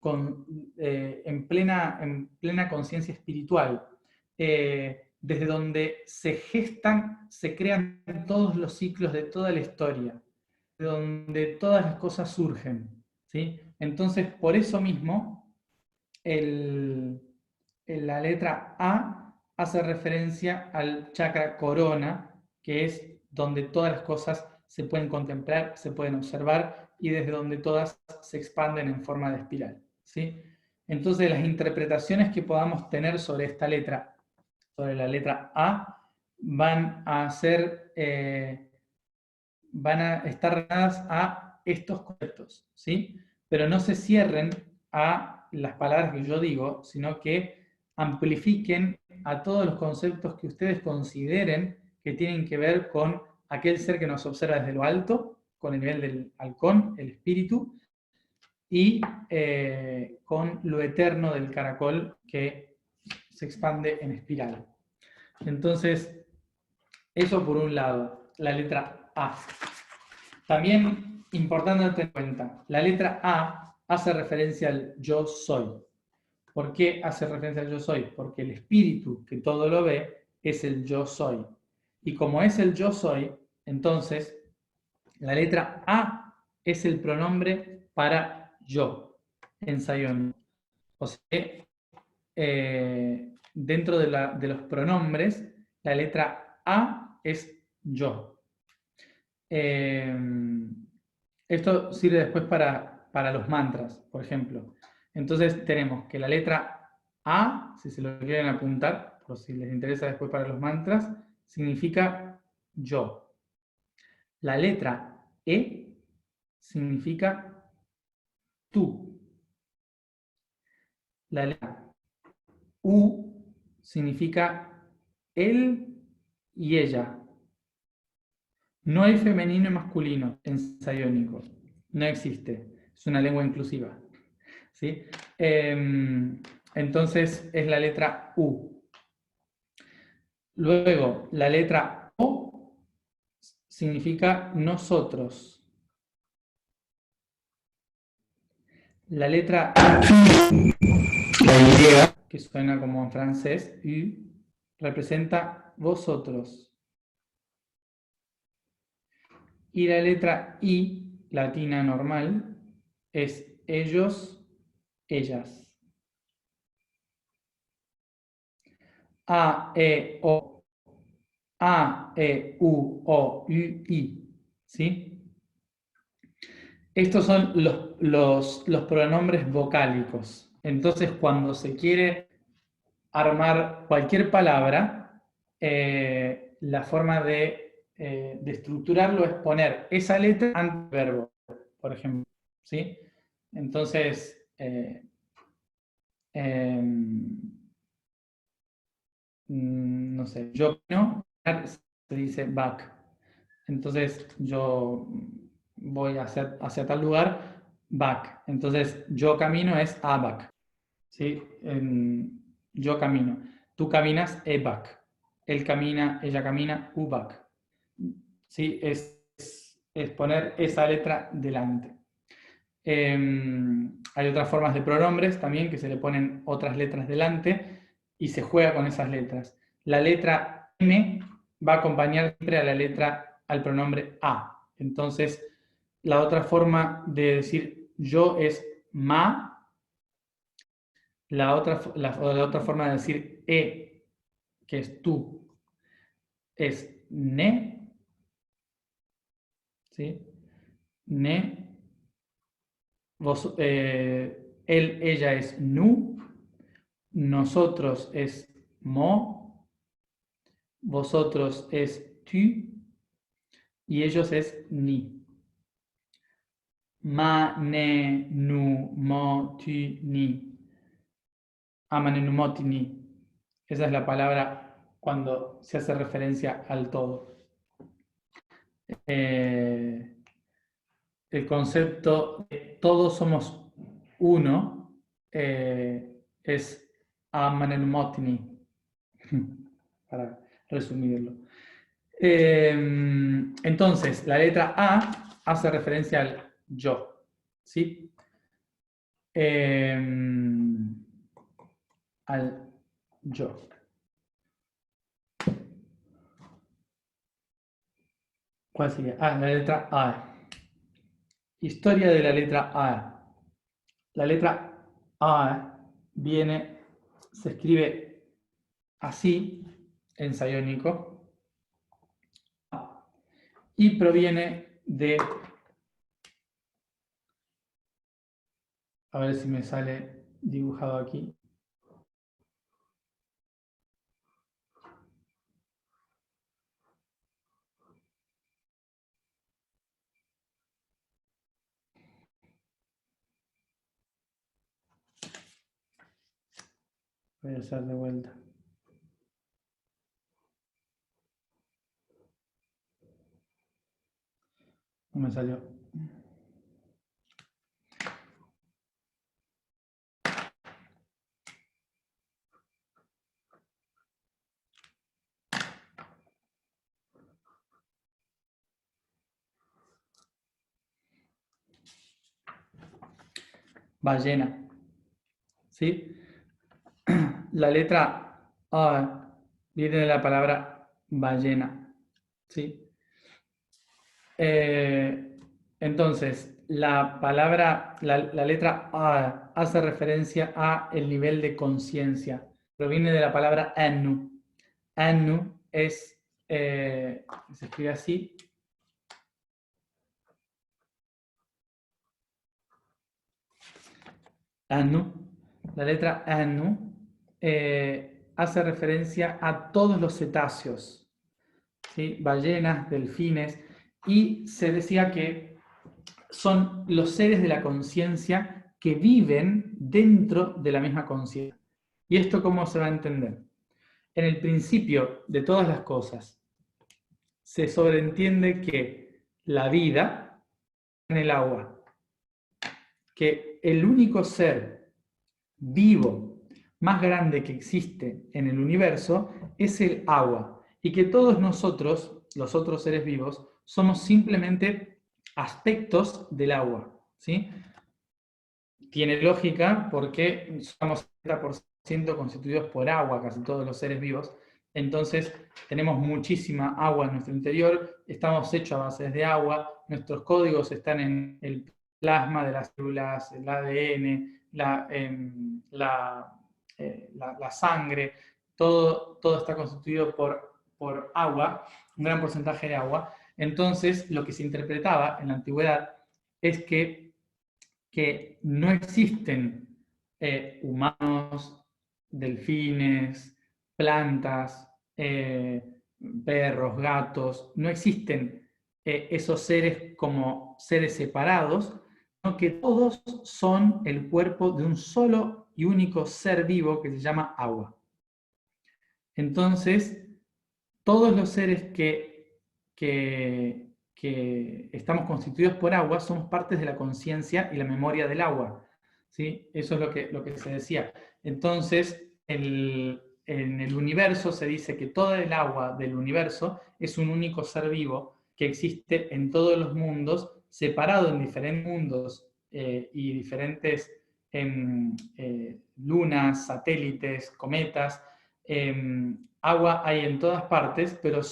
en plena conciencia espiritual. Desde donde se gestan, se crean todos los ciclos de toda la historia, de donde todas las cosas surgen. ¿Sí? Entonces, por eso mismo, la letra A hace referencia al chakra corona, que es donde todas las cosas se pueden contemplar, se pueden observar y desde donde todas se expanden en forma de espiral. ¿Sí? Entonces, las interpretaciones que podamos tener sobre esta letra, sobre la letra A, van a estar relacionadas a estos conceptos, ¿sí? Pero no se cierren a las palabras que yo digo, sino que amplifiquen a todos los conceptos que ustedes consideren que tienen que ver con aquel ser que nos observa desde lo alto, con el nivel del halcón, el espíritu, y con lo eterno del caracol que se expande en espiral. Entonces, eso por un lado, la letra A. También, importante tener en cuenta, la letra A hace referencia al yo soy. ¿Por qué hace referencia al yo soy? Porque el espíritu que todo lo ve es el yo soy. Y como es el yo soy, entonces, la letra A es el pronombre para yo, en Sayón. O sea, dentro de los pronombres, la letra A es yo. Esto sirve después para los mantras, por ejemplo. Entonces tenemos que la letra A, si se lo quieren apuntar, por si les interesa después para los mantras, significa yo. La letra E significa tú. La letra U significa él y ella. No hay femenino y masculino en sayónico. No existe. Es una lengua inclusiva. ¿Sí? Entonces es la letra U. Luego, la letra O significa nosotros. La letra I, la Y, que suena como en francés, U, representa vosotros. Y la letra I, latina normal, es ellos, ellas. A, E, O, A, E, U, O, U, I. ¿Sí? Estos son los pronombres vocálicos. Entonces, cuando se quiere armar cualquier palabra, la forma de estructurarlo es poner esa letra antes del verbo, por ejemplo. ¿Sí? Entonces, no sé, yo no, se dice back. Entonces, yo voy hacia tal lugar, back. Entonces, yo camino es a back. ¿Sí? Yo camino. Tú caminas, back. Él camina, ella camina, back. ¿Sí? Es poner esa letra delante. Hay otras formas de pronombres también que se le ponen otras letras delante y se juega con esas letras. La letra M va a acompañar siempre a la letra, al pronombre a. Entonces, la otra forma de decir yo es ma. La otra forma de decir que es tú, es ne. ¿Sí? Ne. Él, ella es nu. Nosotros es mo, vosotros es tu y ellos es ni. Ma, ne, nu, mo, tu, ni. Amane, nu, mo, ti, ni. Esa es la palabra cuando se hace referencia al todo. El concepto de todos somos uno es amane, nu, mo, ti, ni. Para resumirlo. Entonces, la letra A hace referencia al yo, ¿sí? Al yo. ¿Cuál sería? La letra A. Historia de la letra A. La letra A se escribe así, en sayónico, y proviene de, a ver si me sale dibujado aquí. Voy a hacer de vuelta. No me salió. Ballena. ¿Sí? La letra A viene de la palabra ballena. ¿Sí? Entonces, la letra A hace referencia a el nivel de conciencia. Proviene de la palabra Anu. Anu se escribe así. Anu. La letra Anu hace referencia a todos los cetáceos, ¿sí? Ballenas, delfines, y se decía que son los seres de la conciencia que viven dentro de la misma conciencia. ¿Y esto cómo se va a entender? En el principio de todas las cosas se sobreentiende que la vida en el agua, que el único ser vivo más grande que existe en el universo es el agua, y que todos nosotros, los otros seres vivos, somos simplemente aspectos del agua, ¿sí? Tiene lógica porque somos 70% constituidos por agua, casi todos los seres vivos. Entonces, tenemos muchísima agua en nuestro interior, estamos hechos a base de agua, nuestros códigos están en el plasma de las células, el ADN, la sangre, todo está constituido por agua, un gran porcentaje de agua. Entonces, lo que se interpretaba en la antigüedad es que no existen humanos, delfines, plantas, perros, gatos. No existen esos seres como seres separados, sino que todos son el cuerpo de un solo y único ser vivo que se llama agua. Entonces, todos los seres que estamos constituidos por agua somos partes de la conciencia y la memoria del agua. ¿Sí? Eso es lo que se decía. Entonces, en el universo se dice que toda el agua del universo es un único ser vivo que existe en todos los mundos, separado en diferentes mundos y diferentes lunas, satélites, cometas. Agua hay en todas partes, pero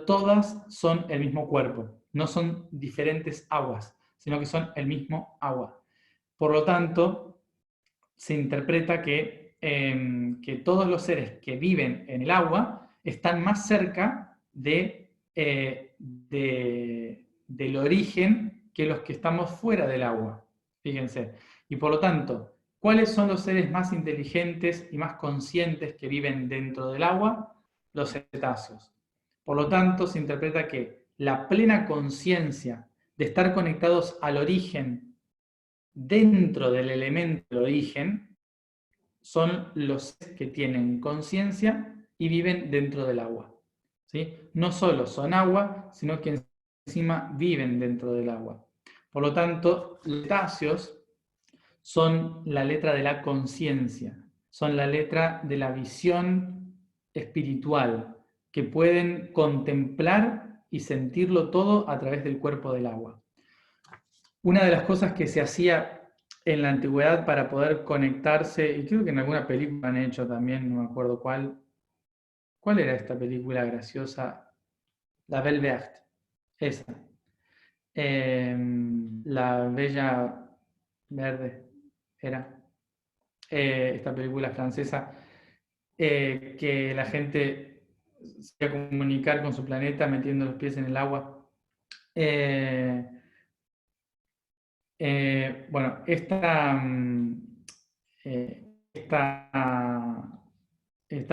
todas son el mismo cuerpo. No son diferentes aguas, sino que son el mismo agua. Por lo tanto, se interpreta que todos los seres que viven en el agua están más cerca del origen que los que estamos fuera del agua. Fíjense. Y por lo tanto, ¿cuáles son los seres más inteligentes y más conscientes que viven dentro del agua? Los cetáceos. Por lo tanto, se interpreta que la plena conciencia de estar conectados al origen dentro del elemento del origen son los seres que tienen conciencia y viven dentro del agua. ¿Sí? No solo son agua, sino que encima viven dentro del agua. Por lo tanto, los cetáceos son la letra de la conciencia, son la letra de la visión espiritual, que pueden contemplar y sentirlo todo a través del cuerpo del agua. Una de las cosas que se hacía en la antigüedad para poder conectarse, y creo que en alguna película han hecho también, no me acuerdo cuál era esta película graciosa, La Belle Verte, esa. La Bella Verde era esta película francesa, que la gente se iba a comunicar con su planeta metiendo los pies en el agua. Bueno, esta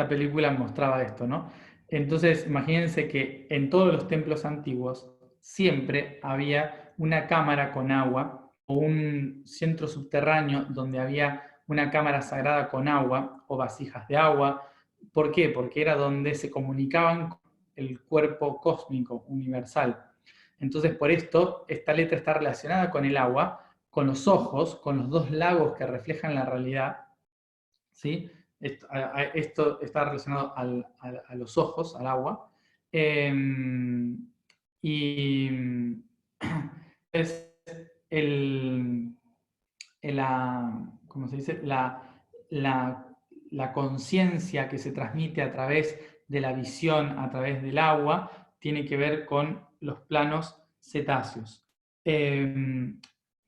película mostraba esto, ¿no? Entonces, imagínense que en todos los templos antiguos siempre había una cámara con agua o un centro subterráneo donde había una cámara sagrada con agua o vasijas de agua. ¿Por qué? Porque era donde se comunicaban con el cuerpo cósmico universal. Entonces, por esto, esta letra está relacionada con el agua, con los ojos, con los dos lagos que reflejan la realidad, ¿sí? Esto está relacionado a los ojos, al agua. Y es ¿cómo se dice? La conciencia que se transmite a través de la visión, a través del agua, tiene que ver con los planos cetáceos.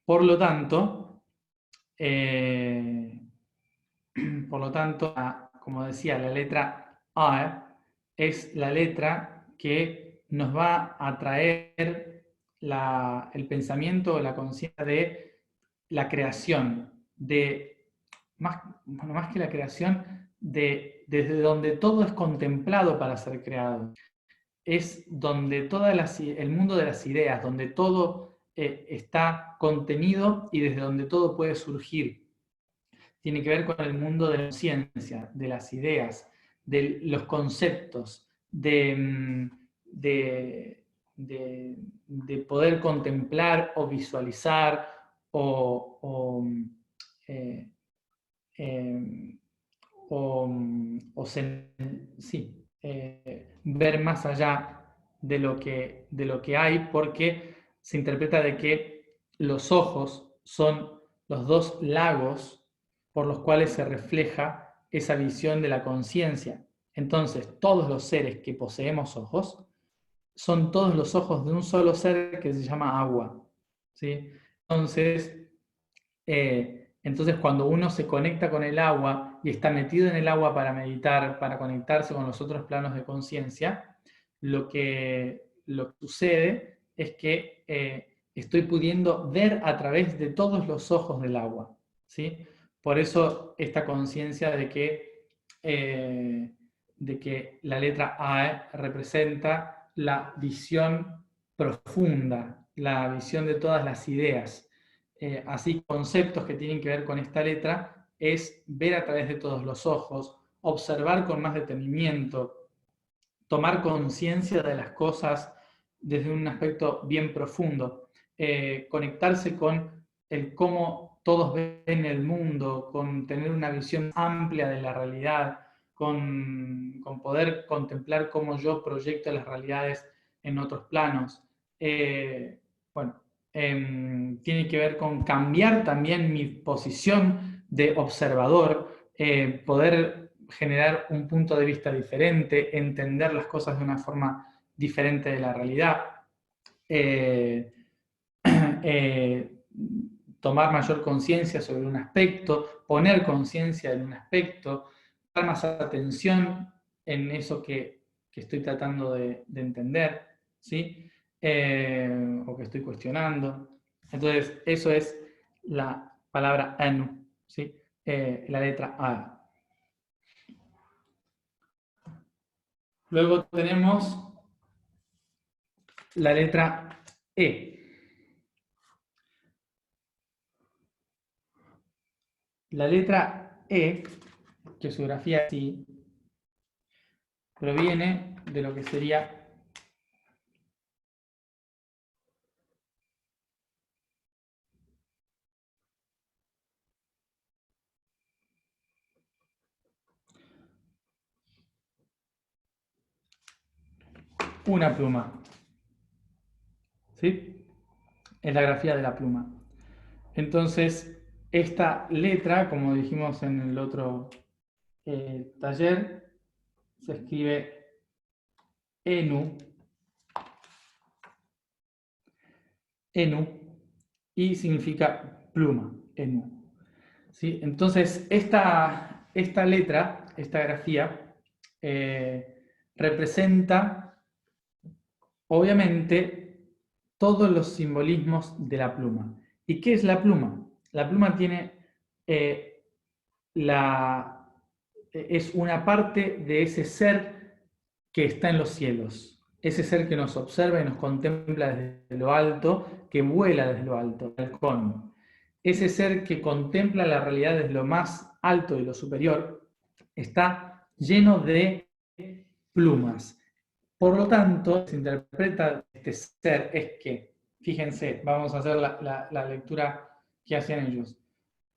Por lo tanto, como decía, la letra A es la letra que nos va a traer el pensamiento o la conciencia de la creación, más que la creación, desde donde todo es contemplado para ser creado. Es donde el mundo de las ideas, donde todo está contenido y desde donde todo puede surgir. Tiene que ver con el mundo de la conciencia, de las ideas, de los conceptos, de poder contemplar o visualizar eh, eh, ver más allá de lo que hay, porque se interpreta de que los ojos son los dos lagos por los cuales se refleja esa visión de la conciencia. Entonces, todos los seres que poseemos ojos son todos los ojos de un solo ser que se llama agua. ¿Sí? Entonces, cuando uno se conecta con el agua y está metido en el agua para meditar, para conectarse con los otros planos de conciencia, lo que sucede es que estoy pudiendo ver a través de todos los ojos del agua. ¿Sí? Por eso esta conciencia de que la letra A representa la visión profunda, la visión de todas las ideas. Así, conceptos que tienen que ver con esta letra es ver a través de todos los ojos, observar con más detenimiento, tomar conciencia de las cosas desde un aspecto bien profundo, conectarse con el cómo todos ven el mundo, con tener una visión amplia de la realidad, con poder contemplar cómo yo proyecto las realidades en otros planos. Bueno, tiene que ver con cambiar también mi posición de observador, poder generar un punto de vista diferente, entender las cosas de una forma diferente de la realidad, eh, tomar mayor conciencia sobre un aspecto, poner conciencia en un aspecto, dar más atención en eso que estoy tratando de entender, ¿sí? O que estoy cuestionando. Entonces, eso es la palabra anu, ¿sí? La letra A. Luego tenemos la letra E. La letra E, que su grafía es así, proviene de lo que sería una pluma. ¿Sí? Es la grafía de la pluma. Entonces, esta letra, como dijimos en el otro taller, se escribe ENU, ENU, y significa pluma, ENU. ¿Sí? Entonces, esta letra, esta grafía, representa, obviamente, todos los simbolismos de la pluma. ¿Y qué es la pluma? La pluma tiene es una parte de ese ser que está en los cielos, ese ser que nos observa y nos contempla desde lo alto, que vuela desde lo alto, el halcón. Ese ser que contempla la realidad desde lo más alto y lo superior, está lleno de plumas. Por lo tanto, se interpreta este ser es que, fíjense, vamos a hacer la lectura que hacían ellos.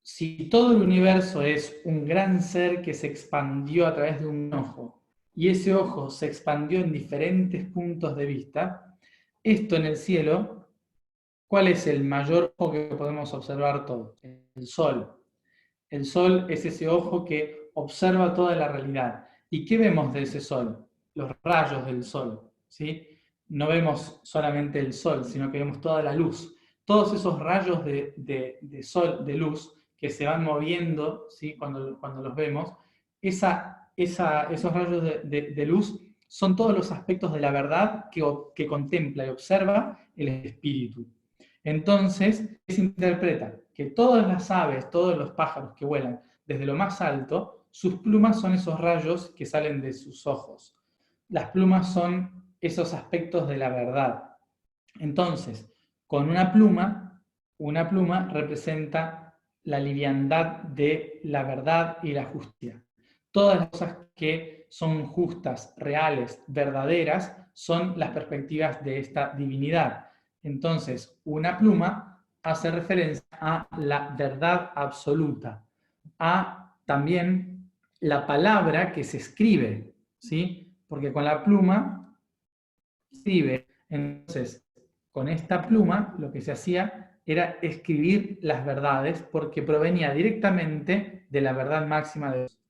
Si todo el universo es un gran ser que se expandió a través de un ojo, y ese ojo se expandió en diferentes puntos de vista, esto en el cielo, ¿cuál es el mayor ojo que podemos observar todos? El Sol. El Sol es ese ojo que observa toda la realidad. ¿Y qué vemos de ese Sol? Los rayos del Sol, ¿sí? No vemos solamente el Sol, sino que vemos toda la luz. Todos esos rayos de sol, de luz, que se van moviendo, ¿sí? Cuando los vemos, esos rayos de luz son todos los aspectos de la verdad que contempla y observa el espíritu. Entonces, se interpreta que todas las aves, todos los pájaros que vuelan desde lo más alto, sus plumas son esos rayos que salen de sus ojos. Las plumas son esos aspectos de la verdad. Entonces, con una pluma representa la liviandad de la verdad y la justicia. Todas las cosas que son justas, reales, verdaderas, son las perspectivas de esta divinidad. Entonces, una pluma hace referencia a la verdad absoluta, a también la palabra que se escribe, ¿sí? Porque con la pluma se escribe. Entonces, con esta pluma lo que se hacía era escribir las verdades porque provenía directamente de la verdad máxima de Dios.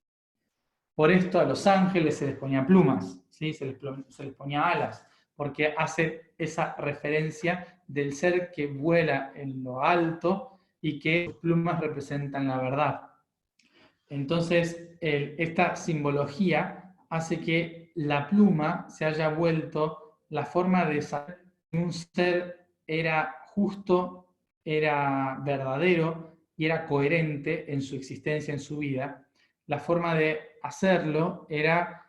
Por esto a los ángeles se les ponía plumas, ¿sí? se les ponía alas, porque hace esa referencia del ser que vuela en lo alto y que sus plumas representan la verdad. Entonces, esta simbología hace que la pluma se haya vuelto la forma de saber que un ser era justo, era verdadero, y era coherente en su existencia, en su vida, la forma de hacerlo era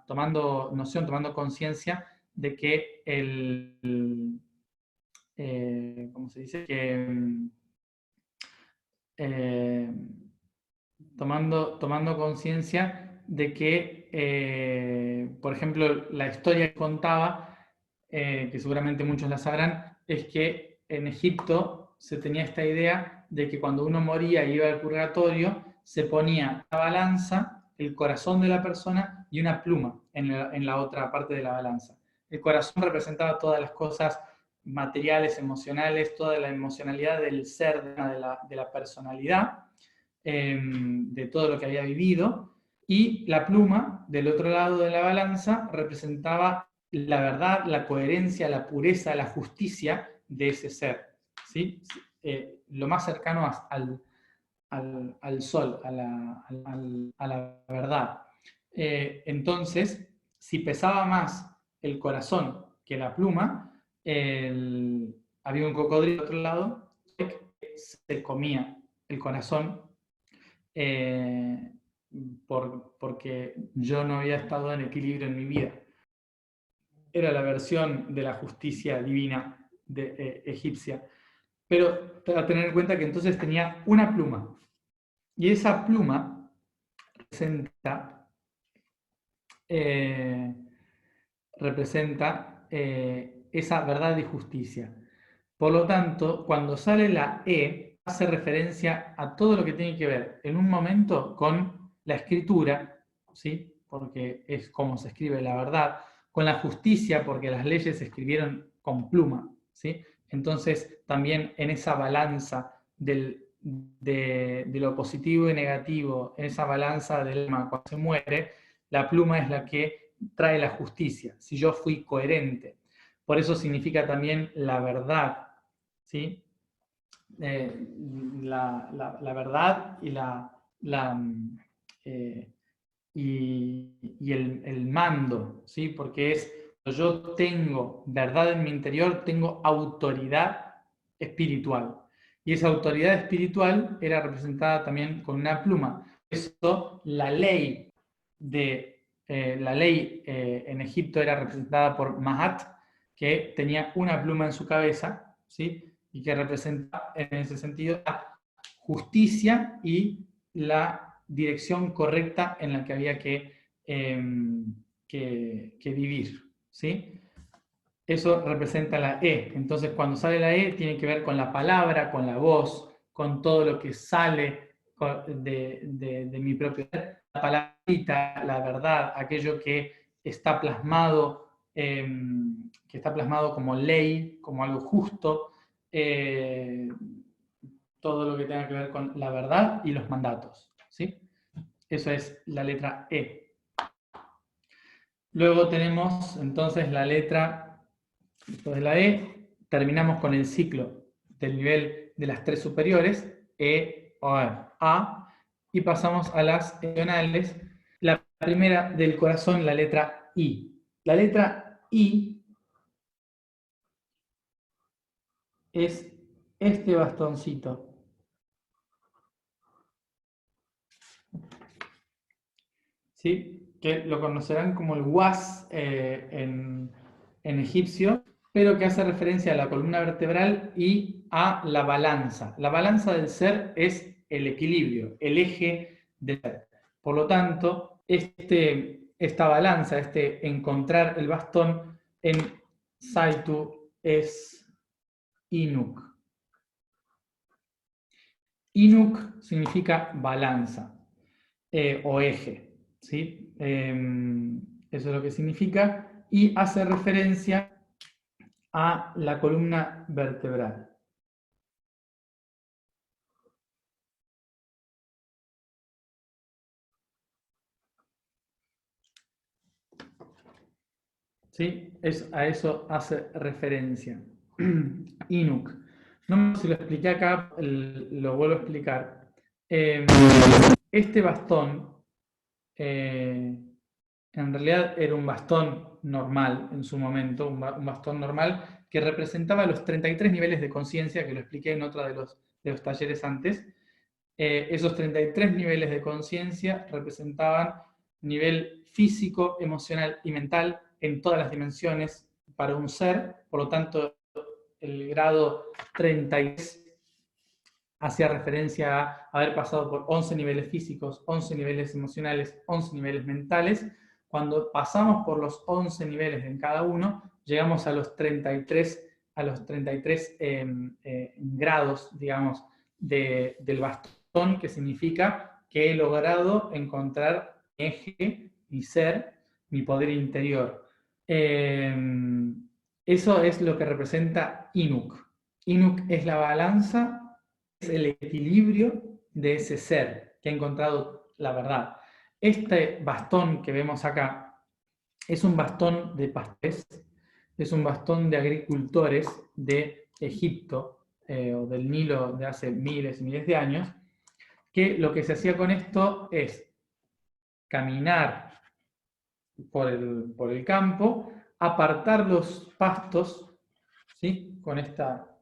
tomando conciencia de que ¿cómo se dice? Eh, tomando conciencia de que, por ejemplo, la historia que contaba, que seguramente muchos la sabrán, es que en Egipto se tenía esta idea de que cuando uno moría y iba al purgatorio, se ponía la balanza, el corazón de la persona y una pluma en la otra parte de la balanza. El corazón representaba todas las cosas materiales, emocionales, toda la emocionalidad del ser, de la personalidad, de todo lo que había vivido, y la pluma, del otro lado de la balanza, representaba la verdad, la coherencia, la pureza, la justicia de ese ser, ¿sí? Lo más cercano al sol, a la verdad. Entonces, si pesaba más el corazón que la pluma, había un cocodrilo al otro lado que se comía el corazón, porque yo no había estado en equilibrio en mi vida. Era la versión de la justicia divina egipcia. Pero para tener en cuenta que entonces tenía una pluma. Y esa pluma representa esa verdad y justicia. Por lo tanto, cuando sale la E, hace referencia a todo lo que tiene que ver en un momento con la escritura, ¿sí? Porque es como se escribe la verdad, con la justicia, porque las leyes se escribieron con pluma, ¿sí? Entonces, también en esa balanza de lo positivo y negativo, en esa balanza del alma cuando se muere, la pluma es la que trae la justicia, si yo fui coherente. Por eso significa también la verdad, ¿sí? La verdad y el mando, ¿sí? Porque yo tengo verdad en mi interior, tengo autoridad espiritual. Y esa autoridad espiritual era representada también con una pluma. Eso, la ley en Egipto era representada por Mahat, que tenía una pluma en su cabeza, ¿sí? Y que representa en ese sentido la justicia y la dirección correcta en la que había que vivir, ¿sí? Eso representa la E. Entonces, cuando sale la E, tiene que ver con la palabra, con la voz, con todo lo que sale de mi propio ser. La palabrita, la verdad, aquello que está plasmado, como ley, como algo justo, todo lo que tenga que ver con la verdad y los mandatos, ¿sí? Eso es la letra E. Luego tenemos entonces la letra, después de la E, terminamos con el ciclo del nivel de las tres superiores, E, O, A, y pasamos a las emocionales. La primera del corazón, la letra I. La letra I es este bastoncito. ¿Sí? Que lo conocerán como el was en egipcio, pero que hace referencia a la columna vertebral y a la balanza. La balanza del ser es el equilibrio, el eje del ser. Por lo tanto, esta balanza, encontrar el bastón en Saitu es Inuk. Inuk significa balanza o eje, ¿sí? Eso es lo que significa, y hace referencia a la columna vertebral. ¿Sí? A eso hace referencia. Inuk. No sé si lo expliqué acá, lo vuelvo a explicar. Este bastón, en realidad era un bastón normal en su momento, un bastón normal que representaba los 33 niveles de conciencia, que lo expliqué en otra de los talleres antes, esos 33 niveles de conciencia representaban nivel físico, emocional y mental en todas las dimensiones para un ser. Por lo tanto, el grado 33 hacía referencia a haber pasado por 11 niveles físicos, 11 niveles emocionales, 11 niveles mentales. Cuando pasamos por los 11 niveles en cada uno, llegamos a los 33 grados, digamos, del bastón, que significa que he logrado encontrar mi eje, mi ser, mi poder interior. Eso es lo que representa Inuk. Inuk es la balanza, es el equilibrio de ese ser que ha encontrado la verdad. Este bastón que vemos acá es un bastón de pastores, es un bastón de agricultores de Egipto o del Nilo de hace miles y miles de años, que lo que se hacía con esto es caminar por el campo, apartar los pastos, ¿sí? Con esta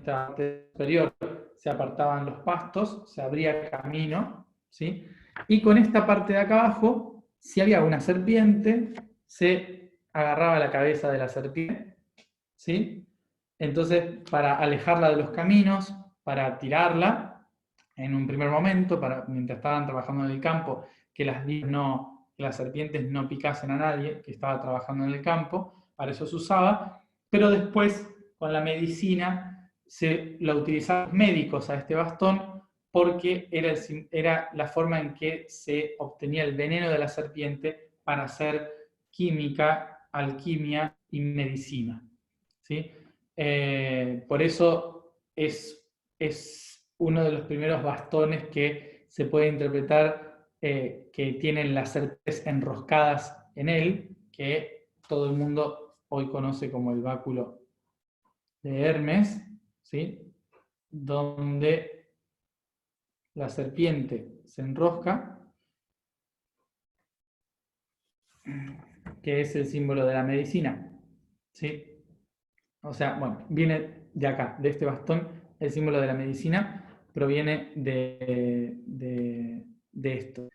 parte superior se apartaban los pastos, se abría camino, ¿sí? Y con esta parte de acá abajo, si había una serpiente, se agarraba la cabeza de la serpiente, ¿sí? Entonces, para alejarla de los caminos, para tirarla en un primer momento, mientras estaban trabajando en el campo, que las serpientes no picasen a nadie que estaba trabajando en el campo, para eso se usaba, pero después, con la medicina, se la utilizaban los médicos a este bastón, porque era la forma en que se obtenía el veneno de la serpiente para hacer química, alquimia y medicina, ¿sí? Por eso es uno de los primeros bastones que se puede interpretar que tienen las serpientes enroscadas en él, que todo el mundo hoy conoce como el báculo de Hermes, ¿sí? Donde la serpiente se enrosca, que es el símbolo de la medicina, ¿sí? O sea, bueno, viene de acá, de este bastón, el símbolo de la medicina proviene de esto.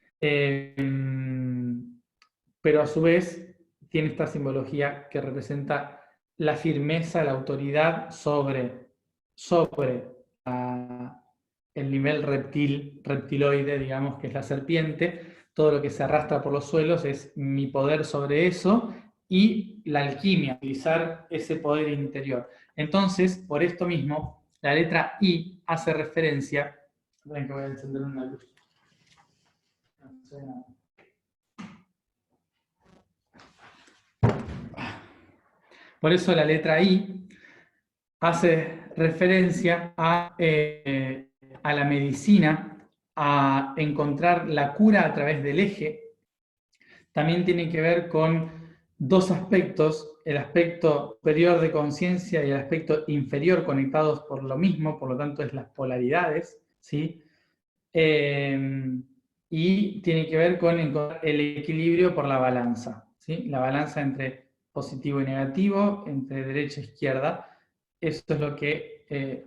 Pero a su vez tiene esta simbología que representa la firmeza, la autoridad sobre el nivel reptiloide, digamos, que es la serpiente. Todo lo que se arrastra por los suelos es mi poder sobre eso, y la alquimia, utilizar ese poder interior. Entonces, por esto mismo, la letra I hace referencia. Ven que voy a encender una luz. Por eso la letra I hace referencia a la medicina, a encontrar la cura a través del eje. También tiene que ver con dos aspectos, el aspecto superior de conciencia y el aspecto inferior, conectados por lo mismo, por lo tanto es las polaridades, ¿sí? Y tiene que ver con encontrar el equilibrio por la balanza, ¿sí? La balanza entre positivo y negativo, entre derecha e izquierda. Eso es lo que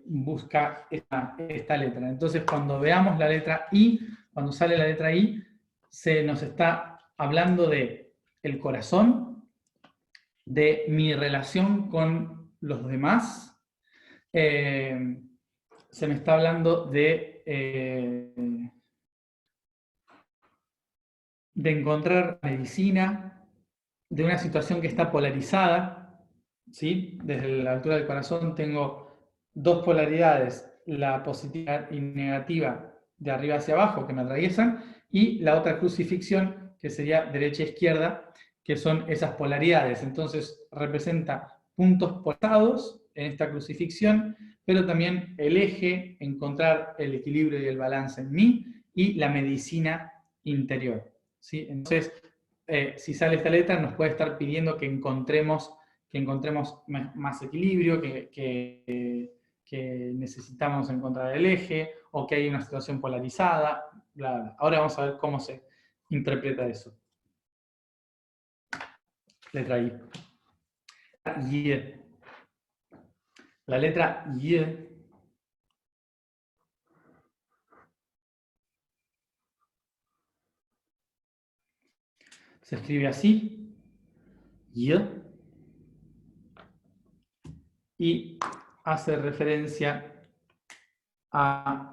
busca esta letra. Entonces, cuando veamos la letra I, cuando sale la letra I, se nos está hablando de el corazón, de mi relación con los demás. Se me está hablando de encontrar medicina, de una situación que está polarizada, ¿sí? Desde la altura del corazón tengo dos polaridades, la positiva y negativa de arriba hacia abajo que me atraviesan, y la otra crucifixión que sería derecha e izquierda, que son esas polaridades. Entonces representa puntos polarizados en esta crucifixión, pero también el eje, encontrar el equilibrio y el balance en mí, y la medicina interior, ¿sí? Entonces, si sale esta letra, nos puede estar pidiendo que encontremos más equilibrio, que necesitamos encontrar el eje, o que hay una situación polarizada, bla, bla. Ahora vamos a ver cómo se interpreta eso. Letra I. Y. La letra Y Se escribe así, y, y hace referencia a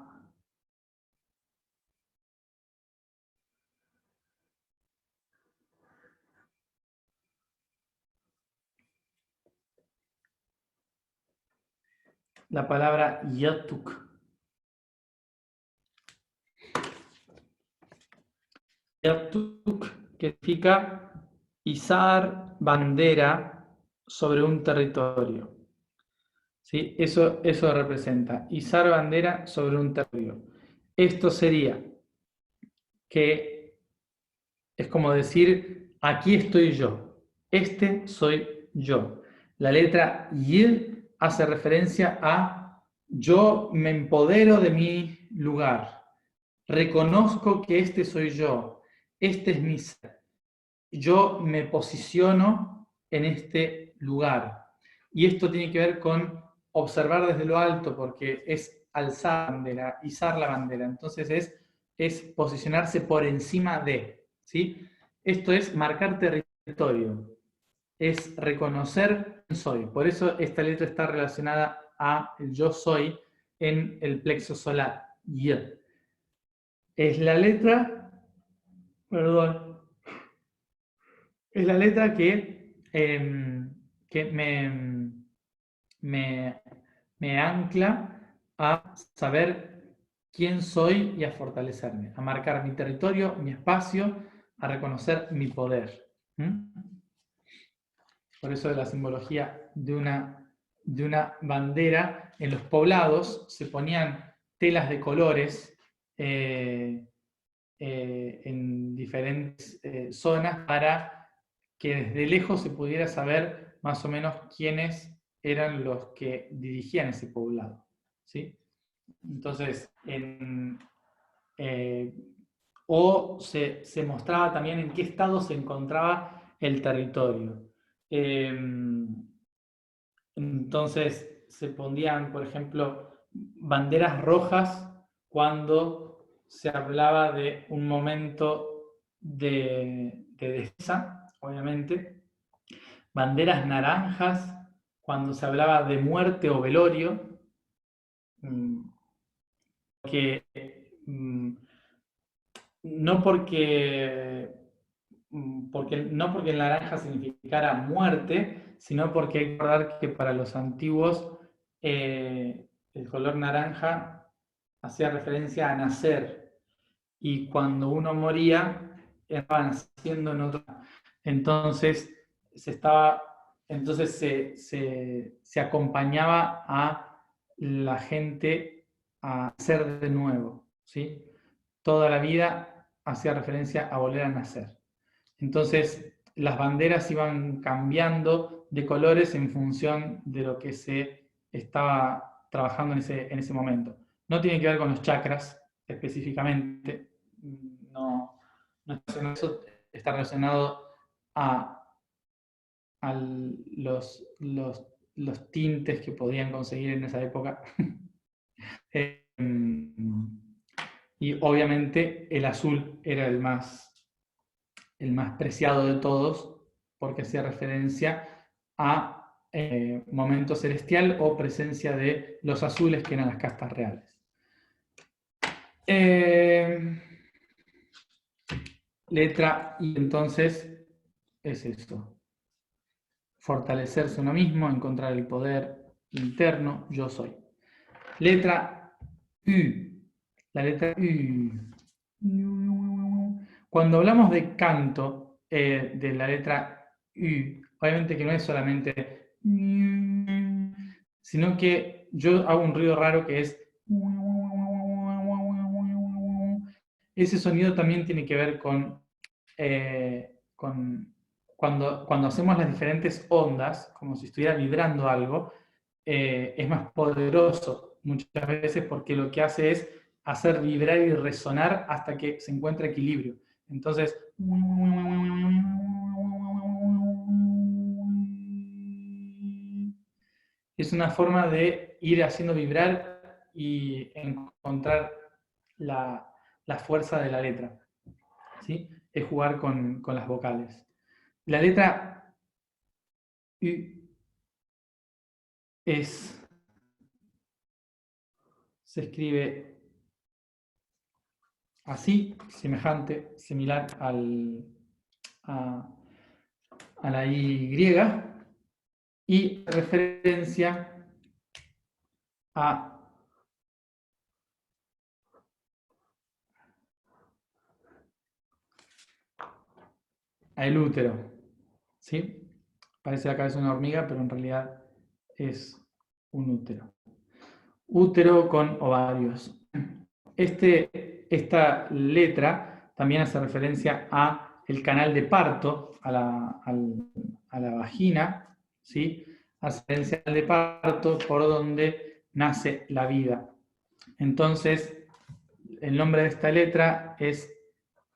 la palabra yatuk. Yatuk, que significa izar bandera sobre un territorio. ¿Sí? Eso representa izar bandera sobre un territorio. Esto sería que es como decir, aquí estoy yo, este soy yo. La letra Y hace referencia a yo me empodero de mi lugar, reconozco que este soy yo, este es mi ser, yo me posiciono en este lugar. Y esto tiene que ver con observar desde lo alto, porque es alzar la bandera, izar la bandera. Entonces es posicionarse por encima de, ¿sí? Esto es marcar territorio, es reconocer quién soy. Por eso esta letra está relacionada a el yo soy en el plexo solar, Y. Es la letra, perdón, es la letra que me ancla a saber quién soy y a fortalecerme, a marcar mi territorio, mi espacio, a reconocer mi poder. Por eso de la simbología de una bandera. En los poblados se ponían telas de colores en diferentes zonas para que desde lejos se pudiera saber más o menos quiénes eran los que dirigían ese poblado, ¿sí? Entonces, o se mostraba también en qué estado se encontraba el territorio. Entonces, se ponían, por ejemplo, banderas rojas cuando se hablaba de un momento de defensa, obviamente. Banderas naranjas cuando se hablaba de muerte o velorio. Que no porque el naranja significara muerte, sino porque hay que recordar que para los antiguos el color naranja hacía referencia a nacer, y cuando uno moría estaba naciendo en otro. Entonces se acompañaba a la gente a nacer de nuevo, ¿sí? Toda la vida hacía referencia a volver a nacer. Entonces, las banderas iban cambiando de colores en función de lo que se estaba trabajando en ese momento. No tiene que ver con los chakras específicamente, no eso está relacionado a los tintes que podían conseguir en esa época. Y obviamente el azul era el más preciado de todos, porque hacía referencia a momento celestial o presencia de los azules, que eran las castas reales. Letra I, entonces, es eso. Fortalecerse uno mismo, encontrar el poder interno, yo soy. Letra U. La letra U. Cuando hablamos de canto, de la letra U, obviamente que no es solamente, sino que yo hago un ruido raro que es, ese sonido también tiene que ver con cuando hacemos las diferentes ondas, como si estuviera vibrando algo, es más poderoso muchas veces, porque lo que hace es hacer vibrar y resonar hasta que se encuentra equilibrio. Entonces, es una forma de ir haciendo vibrar y encontrar la fuerza de la letra, ¿sí? jugar con las vocales. La letra U se escribe así, semejante, similar a la Y, y referencia a el útero, ¿sí? Parece la cabeza de una hormiga, pero en realidad es un útero. Útero con ovarios. Esta letra también hace referencia a el canal de parto, a la vagina, ¿sí? Hace referencia al canal de parto por donde nace la vida. Entonces, el nombre de esta letra es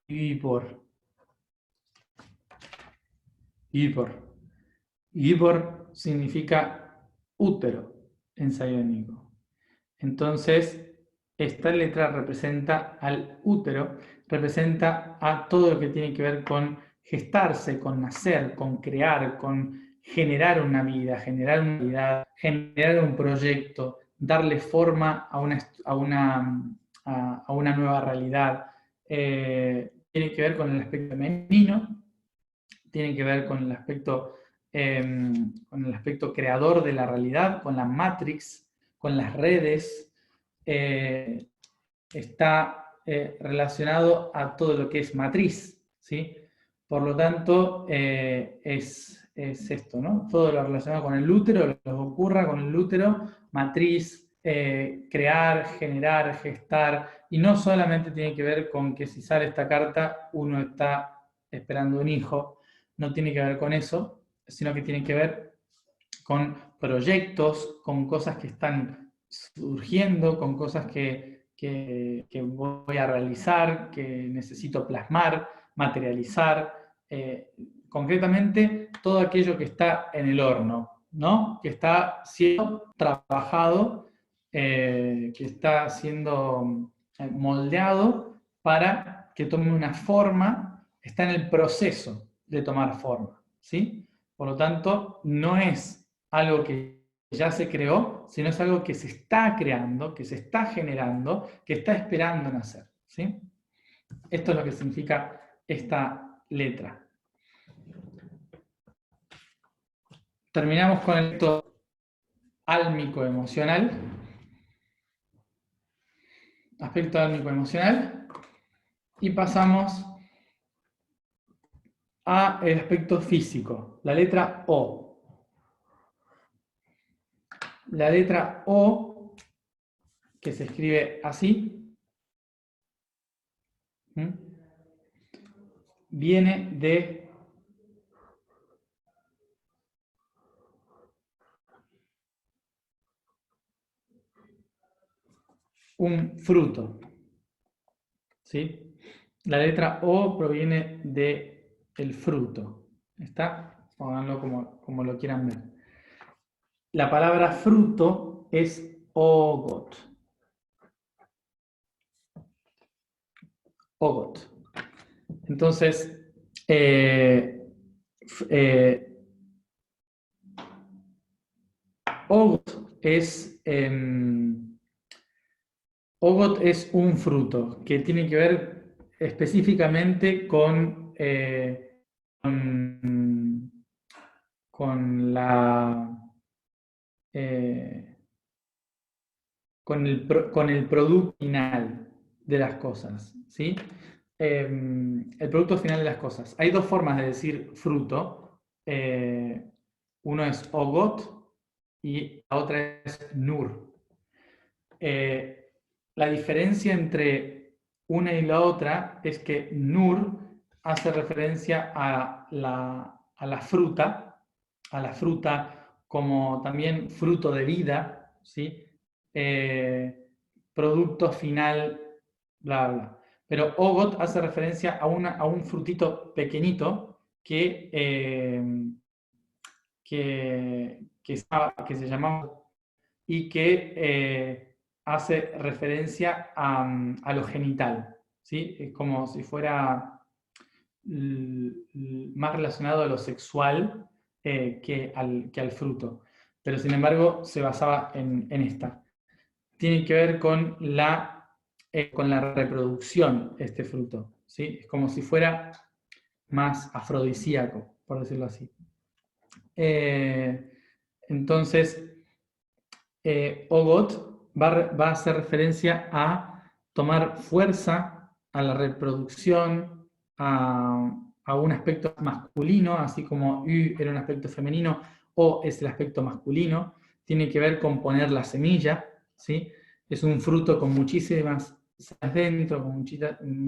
Ibor. Ibor. Ibor significa útero en saiónico. Entonces, esta letra representa al útero, representa a todo lo que tiene que ver con gestarse, con nacer, con crear, con generar una vida, generar una realidad, generar un proyecto, darle forma a una nueva realidad. Tiene que ver con el aspecto femenino, tiene que ver con el aspecto creador de la realidad, con la Matrix, con las redes, está relacionado a todo lo que es matriz, ¿sí? Por lo tanto, es esto, ¿no? Todo lo relacionado con el útero, lo que ocurra con el útero, matriz, crear, generar, gestar, y no solamente tiene que ver con que si sale esta carta uno está esperando un hijo, no tiene que ver con eso, sino que tiene que ver con proyectos, con cosas que están surgiendo, con cosas que voy a realizar, que necesito plasmar, materializar, concretamente todo aquello que está en el horno, ¿no? Que está siendo trabajado, que está siendo moldeado para que tome una forma, está en el proceso de tomar forma, ¿sí? Por lo tanto, no es algo que ya se creó, sino es algo que se está creando, que se está generando, que está esperando nacer, ¿sí? Esto es lo que significa esta letra. Terminamos con el aspecto álmico emocional. Aspecto álmico emocional. Y pasamos al aspecto físico, la letra O. La letra O, que se escribe así, viene de un fruto, ¿sí? La letra O proviene del fruto, ¿está? Pónganlo como lo quieran ver. La palabra fruto es ogot. Ogot. Entonces, ogot es un fruto que tiene que ver específicamente con con el producto final de las cosas, ¿sí? El producto final de las cosas. Hay dos formas de decir fruto. Uno es ogot y la otra es nur. La diferencia entre una y la otra es que nur hace referencia a la fruta como también fruto de vida, ¿sí? Producto final, bla, bla. Pero ogot hace referencia a un frutito pequeñito que se llamaba y que hace referencia a lo genital, ¿sí? Es como si fuera más relacionado a lo sexual que al fruto. Pero sin embargo se basaba en esta. Tiene que ver con la reproducción este fruto, ¿sí? Es como si fuera más afrodisíaco, por decirlo así. Entonces, Ogot va a hacer referencia a tomar fuerza, a la reproducción, a un aspecto masculino, así como U era un aspecto femenino, O es el aspecto masculino, tiene que ver con poner la semilla, ¿sí? Es un fruto con muchísimas semillas dentro, con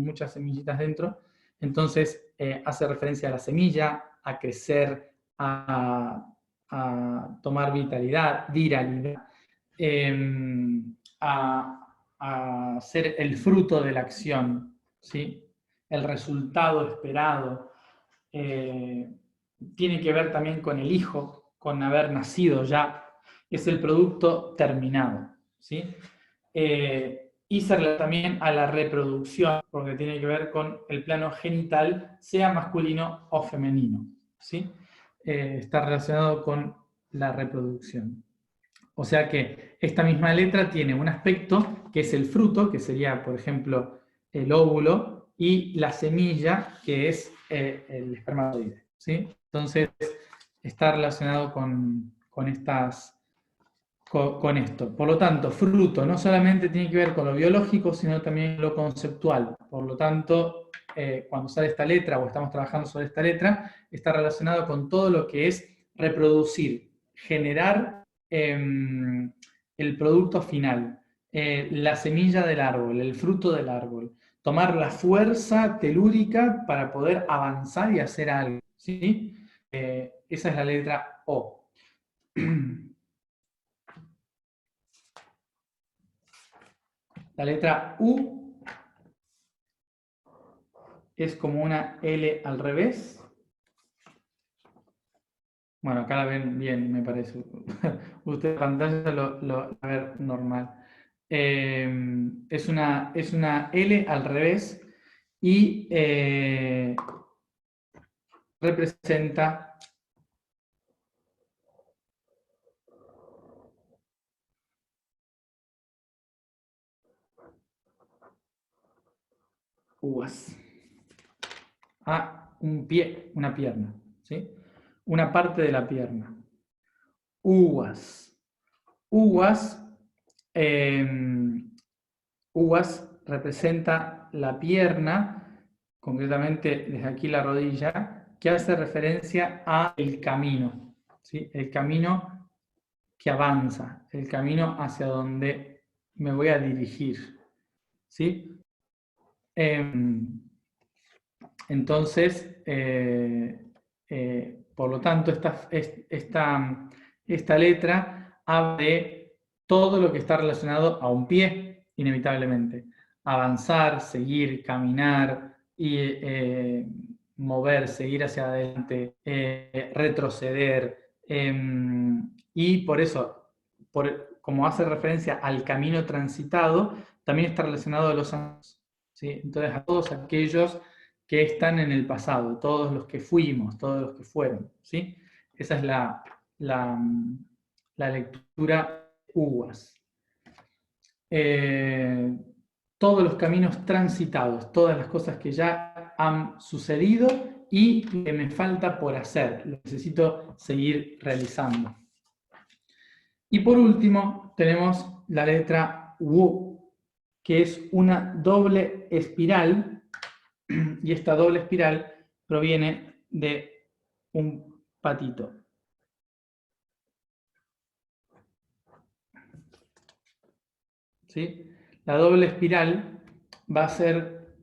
muchas semillitas dentro, entonces hace referencia a la semilla, a crecer, a tomar vitalidad, viralidad, a ser el fruto de la acción, ¿sí? El resultado esperado. Tiene que ver también con el hijo, con haber nacido ya. Es el producto terminado, ¿sí? Y se relaciona también a la reproducción, porque tiene que ver con el plano genital, sea masculino o femenino, ¿sí? Está relacionado con la reproducción. O sea que esta misma letra tiene un aspecto que es el fruto, que sería, por ejemplo, el óvulo, y la semilla, que es el espermatozoide, ¿sí? Entonces, está relacionado con esto. Por lo tanto, fruto no solamente tiene que ver con lo biológico, sino también lo conceptual. Por lo tanto, cuando sale esta letra o estamos trabajando sobre esta letra, está relacionado con todo lo que es reproducir, generar el producto final, la semilla del árbol, el fruto del árbol, tomar la fuerza telúrica para poder avanzar y hacer algo, ¿sí? Esa es la letra O. La letra U es como una L al revés. Bueno, acá la ven bien, me parece. Usted en pantalla lo va a ver normal. Es una L al revés y representa uvas. Un pie, una pierna, ¿sí? Una parte de la pierna. Uvas. Uvas, uvas representa la pierna, concretamente desde aquí la rodilla, que hace referencia al camino, ¿sí? El camino que avanza, el camino hacia donde me voy a dirigir, ¿sí? Entonces, por lo tanto, esta letra habla de todo lo que está relacionado a un pie, inevitablemente. Avanzar, seguir, caminar, y, mover, seguir hacia adelante, retroceder. Y por eso, como hace referencia al camino transitado, también está relacionado a los años, ¿sí? Entonces, a todos aquellos que están en el pasado, todos los que fuimos, todos los que fueron, ¿sí? Esa es la lectura uvas. Todos los caminos transitados, todas las cosas que ya han sucedido y que me falta por hacer, lo necesito seguir realizando. Y por último, tenemos la letra U, que es una doble espiral, y esta doble espiral proviene de un patito. ¿Sí? La doble espiral va a ser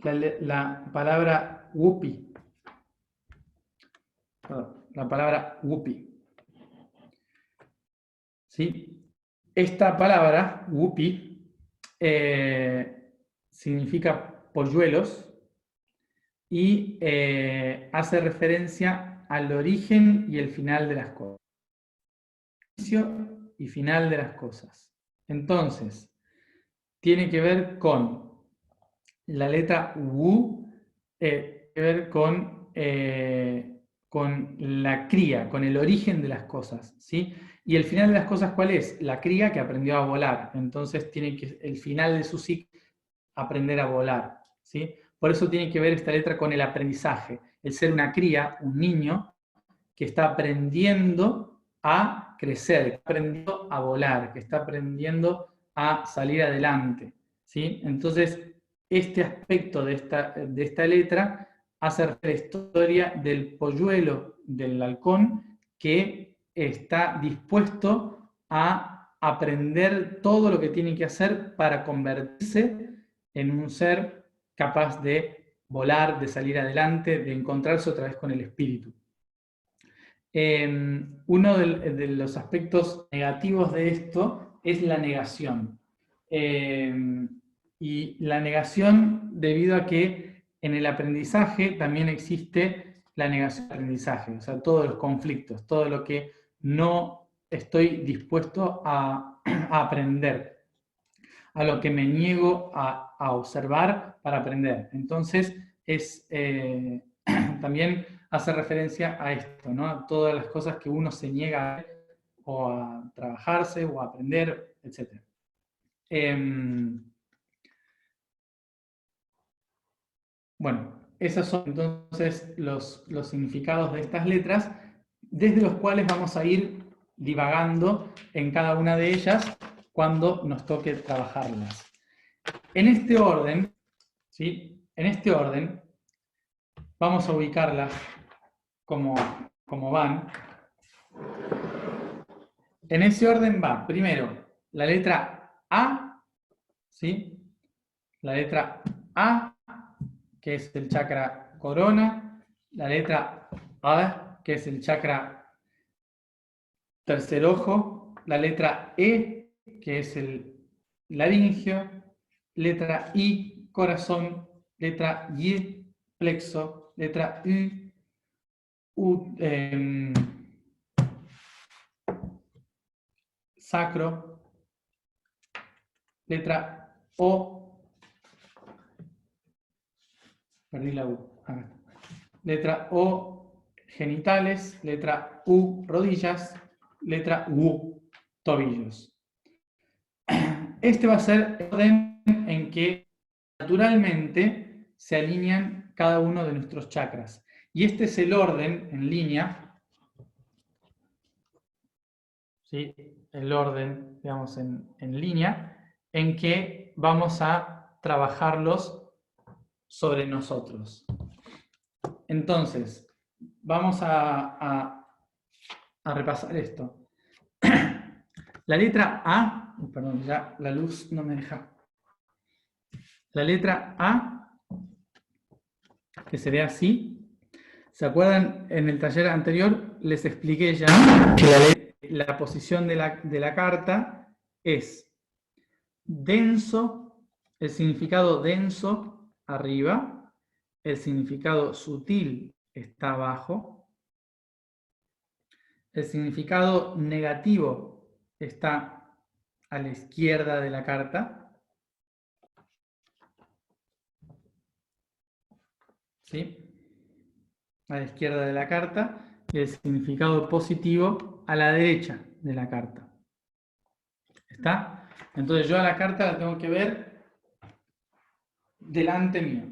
la palabra whoopee. La palabra whoopee. ¿Sí? Esta palabra, whoopee, significa polluelos y hace referencia al origen y el final de las cosas. Inicio y final de las cosas. Entonces, tiene que ver con la letra U, tiene que ver con la cría, con el origen de las cosas, ¿sí? Y el final de las cosas, ¿cuál es? La cría que aprendió a volar. Entonces tiene que, el final de su ciclo, aprender a volar, ¿sí? Por eso tiene que ver esta letra con el aprendizaje. El ser una cría, un niño, que está aprendiendo a crecer, que está aprendiendo a volar, que está aprendiendo a salir adelante, ¿sí? Entonces, este aspecto de esta letra hace la historia del polluelo, del halcón, que está dispuesto a aprender todo lo que tiene que hacer para convertirse en un ser capaz de volar, de salir adelante, de encontrarse otra vez con el espíritu. Uno de los aspectos negativos de esto es la negación. Y la negación debido a que en el aprendizaje también existe la negación del aprendizaje, o sea, todos los conflictos, todo lo que no estoy dispuesto a aprender, a lo que me niego a observar para aprender. Entonces, es también hace referencia a esto, ¿no? A todas las cosas que uno se niega a ver, o a trabajarse, o a aprender, etc. Bueno, esos son entonces los significados de estas letras, desde los cuales vamos a ir divagando en cada una de ellas cuando nos toque trabajarlas. En este orden, ¿sí? En este orden, vamos a ubicarlas como van. En ese orden va, primero, la letra A, ¿sí? La letra A, que es el chakra corona, la letra A, que es el chakra tercer ojo, la letra E, que es el laringio, letra I, corazón, letra Y, plexo, letra U, sacro, letra O, perdí la U, letra O, genitales, letra U, rodillas, letra U, tobillos. Este va a ser el orden en que naturalmente se alinean cada uno de nuestros chakras. Y este es el orden en línea, ¿sí? El orden, digamos, en línea, en que vamos a trabajarlos sobre nosotros. Entonces, vamos a repasar esto. La letra A, perdón, ya la luz no me deja. La letra A, que sería así. ¿Se acuerdan? En el taller anterior les expliqué ya que la posición de la carta es denso, el significado denso arriba, el significado sutil está abajo, el significado negativo está a la izquierda de la carta, ¿sí? A la izquierda de la carta, y el significado positivo a la derecha de la carta. ¿Está? Entonces yo a la carta la tengo que ver delante mío,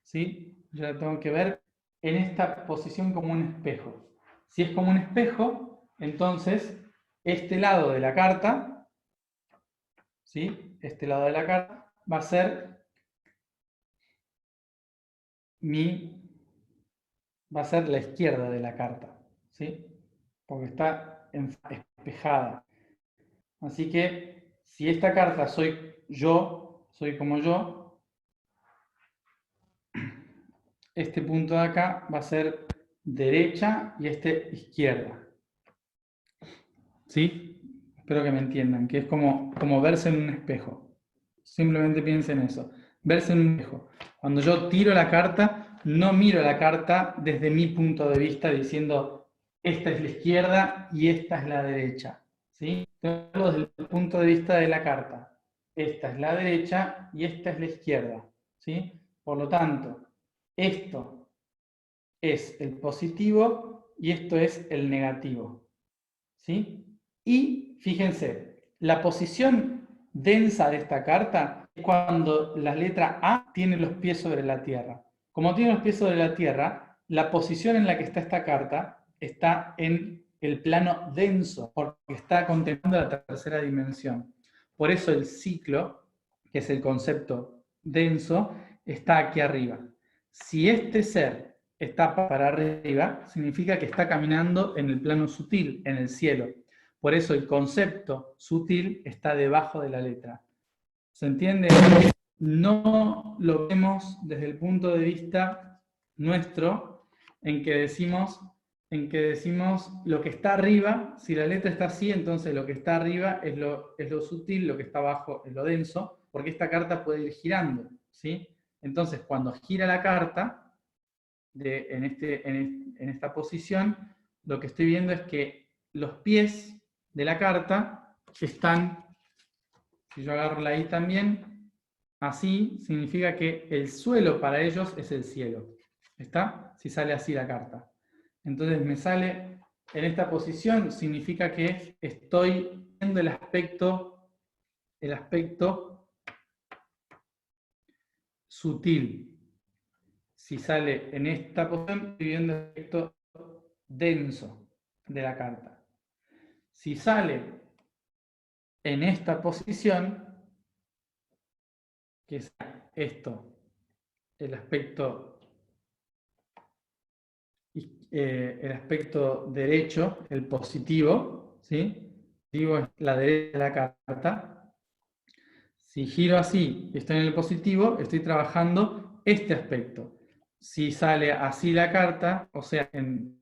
¿sí? Yo la tengo que ver en esta posición como un espejo. Si es como un espejo, entonces este lado de la carta, ¿sí? Este lado de la carta va a ser va a ser la izquierda de la carta, ¿sí? Porque está espejada. Así que si esta carta soy yo, soy como yo, este punto de acá va a ser derecha y este izquierda. ¿Sí? Espero que me entiendan, que es como verse en un espejo. Simplemente piensen eso, verse en un espejo. Cuando yo tiro la carta, no miro la carta desde mi punto de vista diciendo esta es la izquierda y esta es la derecha. ¿Sí? Tengo desde el punto de vista de la carta. Esta es la derecha y esta es la izquierda. ¿Sí? Por lo tanto, esto es el positivo y esto es el negativo. ¿Sí? Y fíjense, la posición densa de esta carta es cuando la letra A tiene los pies sobre la tierra. Como tiene los pies sobre la tierra, la posición en la que está esta carta está en el plano denso, porque está contemplando la tercera dimensión. Por eso el ciclo, que es el concepto denso, está aquí arriba. Si este ser está para arriba, significa que está caminando en el plano sutil, en el cielo. Por eso el concepto sutil está debajo de la letra. ¿Se entiende? No lo vemos desde el punto de vista nuestro, en que decimos lo que está arriba, si la letra está así, entonces lo que está arriba es lo sutil, lo que está abajo es lo denso, porque esta carta puede ir girando, ¿sí? Entonces, cuando gira la carta, en esta posición, lo que estoy viendo es que los pies de la carta están, si yo agarro la I también, así, significa que el suelo para ellos es el cielo. ¿Está? Si sale así la carta. Entonces me sale en esta posición, significa que estoy viendo el aspecto sutil. Si sale en esta posición, estoy viendo el aspecto denso de la carta. Si sale en esta posición, que es esto, el aspecto derecho, el positivo, ¿sí? Positivo es la derecha de la carta. Si giro así y estoy en el positivo, estoy trabajando este aspecto. Si sale así la carta, o sea, en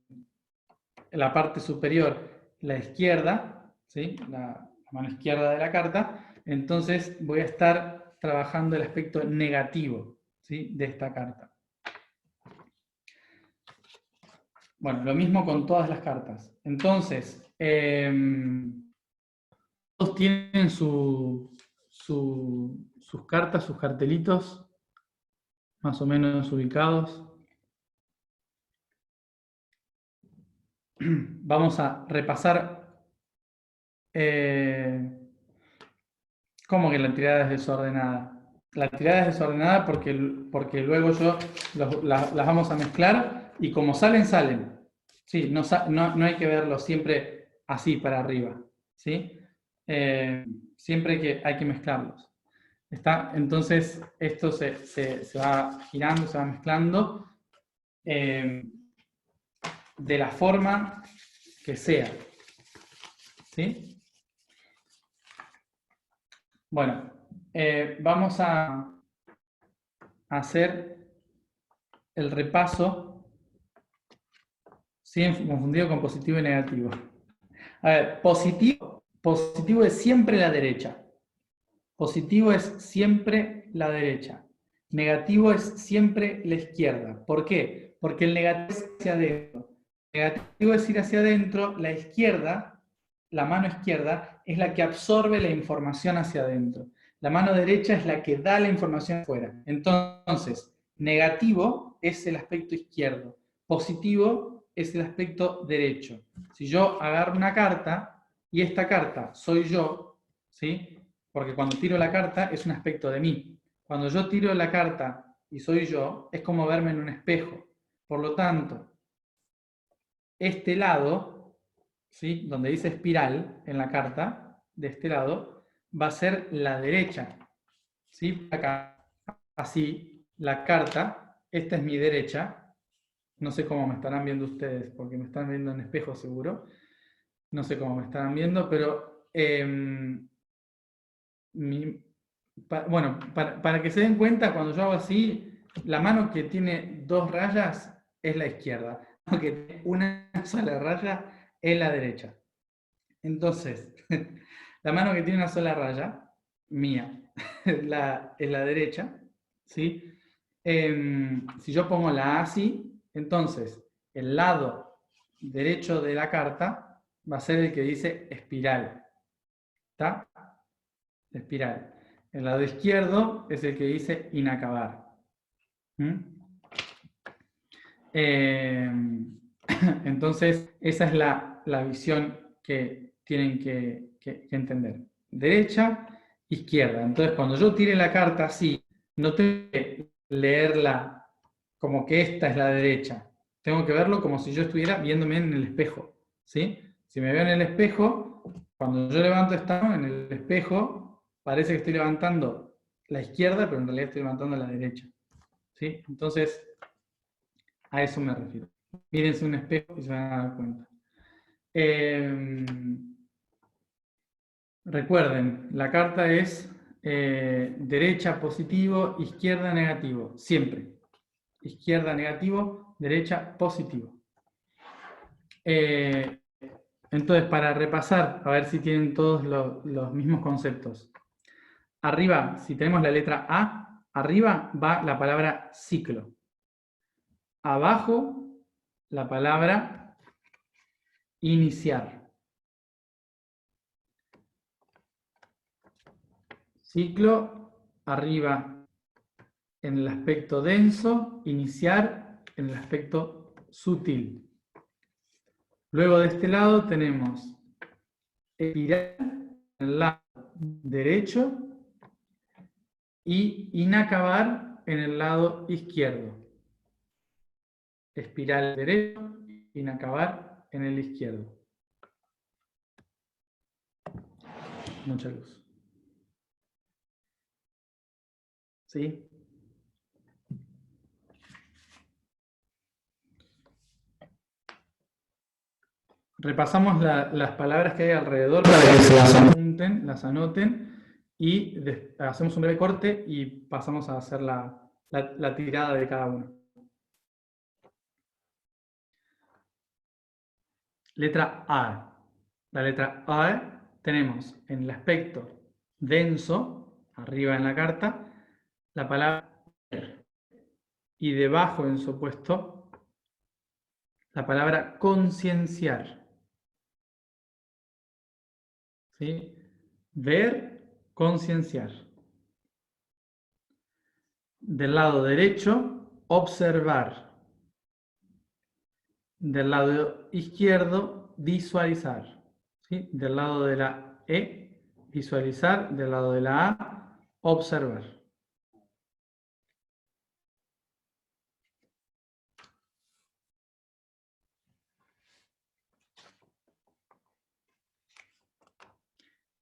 la parte superior, la izquierda, ¿sí? La mano izquierda de la carta, entonces voy a estar trabajando el aspecto negativo, ¿sí? De esta carta. Bueno, lo mismo con todas las cartas. Entonces, todos tienen sus cartas, sus cartelitos, más o menos ubicados. Vamos a repasar. ¿Cómo que la tirada es desordenada? La tirada es desordenada porque luego yo las vamos a mezclar y como salen, salen. Sí, no hay que verlo siempre así para arriba. ¿Sí? Siempre hay que mezclarlos. ¿Está? Entonces, esto se va girando, se va mezclando de la forma que sea. ¿Sí? Bueno, vamos a hacer el repaso, sin confundido con positivo y negativo. A ver, positivo es siempre la derecha. Positivo es siempre la derecha. Negativo es siempre la izquierda. ¿Por qué? Porque el negativo es hacia adentro. El negativo es ir hacia adentro, la izquierda, la mano izquierda, es la que absorbe la información hacia adentro. La mano derecha es la que da la información afuera. Entonces, negativo es el aspecto izquierdo. Positivo es el aspecto derecho. Si yo agarro una carta y esta carta soy yo, ¿sí? Porque cuando tiro la carta es un aspecto de mí. Cuando yo tiro la carta y soy yo, es como verme en un espejo. Por lo tanto, este lado, ¿sí? Donde dice espiral en la carta, de este lado, va a ser la derecha. ¿Sí? Acá, así, la carta, esta es mi derecha. No sé cómo me estarán viendo ustedes, porque me están viendo en espejo seguro. No sé cómo me estarán viendo, pero bueno, para que se den cuenta, cuando yo hago así, la mano que tiene dos rayas es la izquierda, la mano que tiene una sola raya es la derecha. Entonces, la mano que tiene una sola raya, mía, es la derecha, ¿sí? Si yo pongo la A así, entonces el lado derecho de la carta va a ser el que dice espiral. ¿Está? Espiral. El lado izquierdo es el que dice inacabar. ¿Mm? Entonces, esa es la visión que tienen que entender. Derecha, izquierda. Entonces, cuando yo tire la carta así, no tengo que leerla como que esta es la derecha. Tengo que verlo como si yo estuviera viéndome en el espejo. ¿Sí? Si me veo en el espejo, cuando yo levanto esta mano en el espejo, parece que estoy levantando la izquierda, pero en realidad estoy levantando la derecha. ¿Sí? Entonces, a eso me refiero. Mírense un espejo y se van a dar cuenta. Recuerden, la carta es derecha positivo, izquierda negativo, siempre. Izquierda negativo, derecha positivo. Entonces, para repasar, a ver si tienen todos los mismos conceptos. Arriba, si tenemos la letra A, arriba va la palabra ciclo. Abajo, la palabra iniciar. Ciclo, arriba en el aspecto denso, iniciar en el aspecto sutil. Luego de este lado tenemos espiral en el lado derecho y inacabar en el lado izquierdo. Espiral derecho, inacabar en el izquierdo. Mucha luz. ¿Sí? Repasamos las palabras que hay alrededor para que se las anoten y hacemos un breve corte y pasamos a hacer la tirada de cada uno. Letra A. La letra A tenemos en el aspecto denso, arriba en la carta, la palabra y debajo en su opuesto la palabra concienciar. ¿Sí? Ver, concienciar. Del lado derecho, observar. Del lado izquierdo, visualizar. ¿Sí? Del lado de la E, visualizar. Del lado de la A, observar.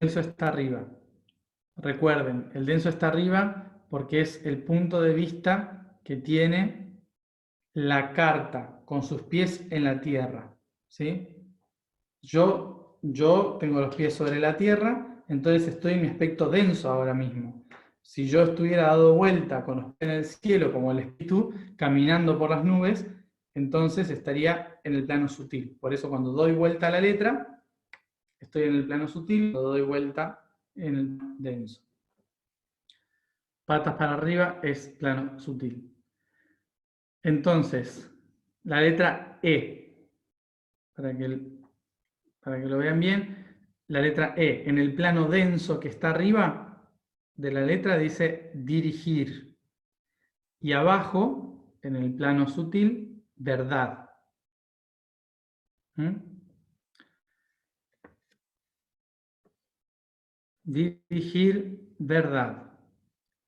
El denso está arriba. Recuerden, el denso está arriba porque es el punto de vista que tiene la carta con sus pies en la tierra. ¿Sí? Yo tengo los pies sobre la tierra, entonces estoy en mi aspecto denso ahora mismo. Si yo estuviera dado vuelta con los pies en el cielo, como el espíritu, caminando por las nubes, entonces estaría en el plano sutil. Por eso cuando doy vuelta a la letra, estoy en el plano sutil, cuando doy vuelta en el denso. Patas para arriba es plano sutil. Entonces, la letra E, para que lo vean bien, la letra E, en el plano denso que está arriba de la letra dice dirigir. Y abajo, en el plano sutil, verdad. ¿Mm? Dirigir, verdad.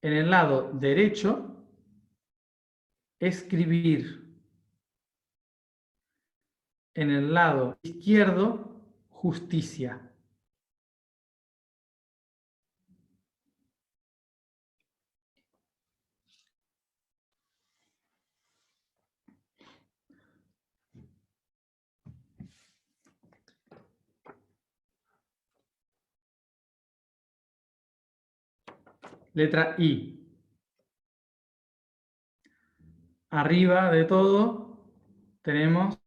En el lado derecho, escribir. En el lado izquierdo, justicia. Letra I. Arriba de todo tenemos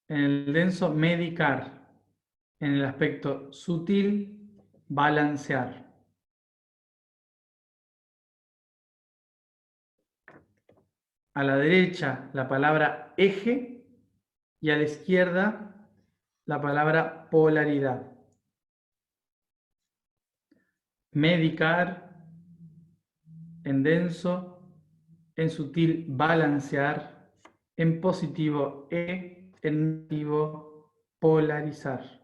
en el denso medicar, en el aspecto sutil balancear. A la derecha la palabra eje y a la izquierda la palabra polaridad. Medicar en denso, en sutil balancear en positivo E, en negativo polarizar.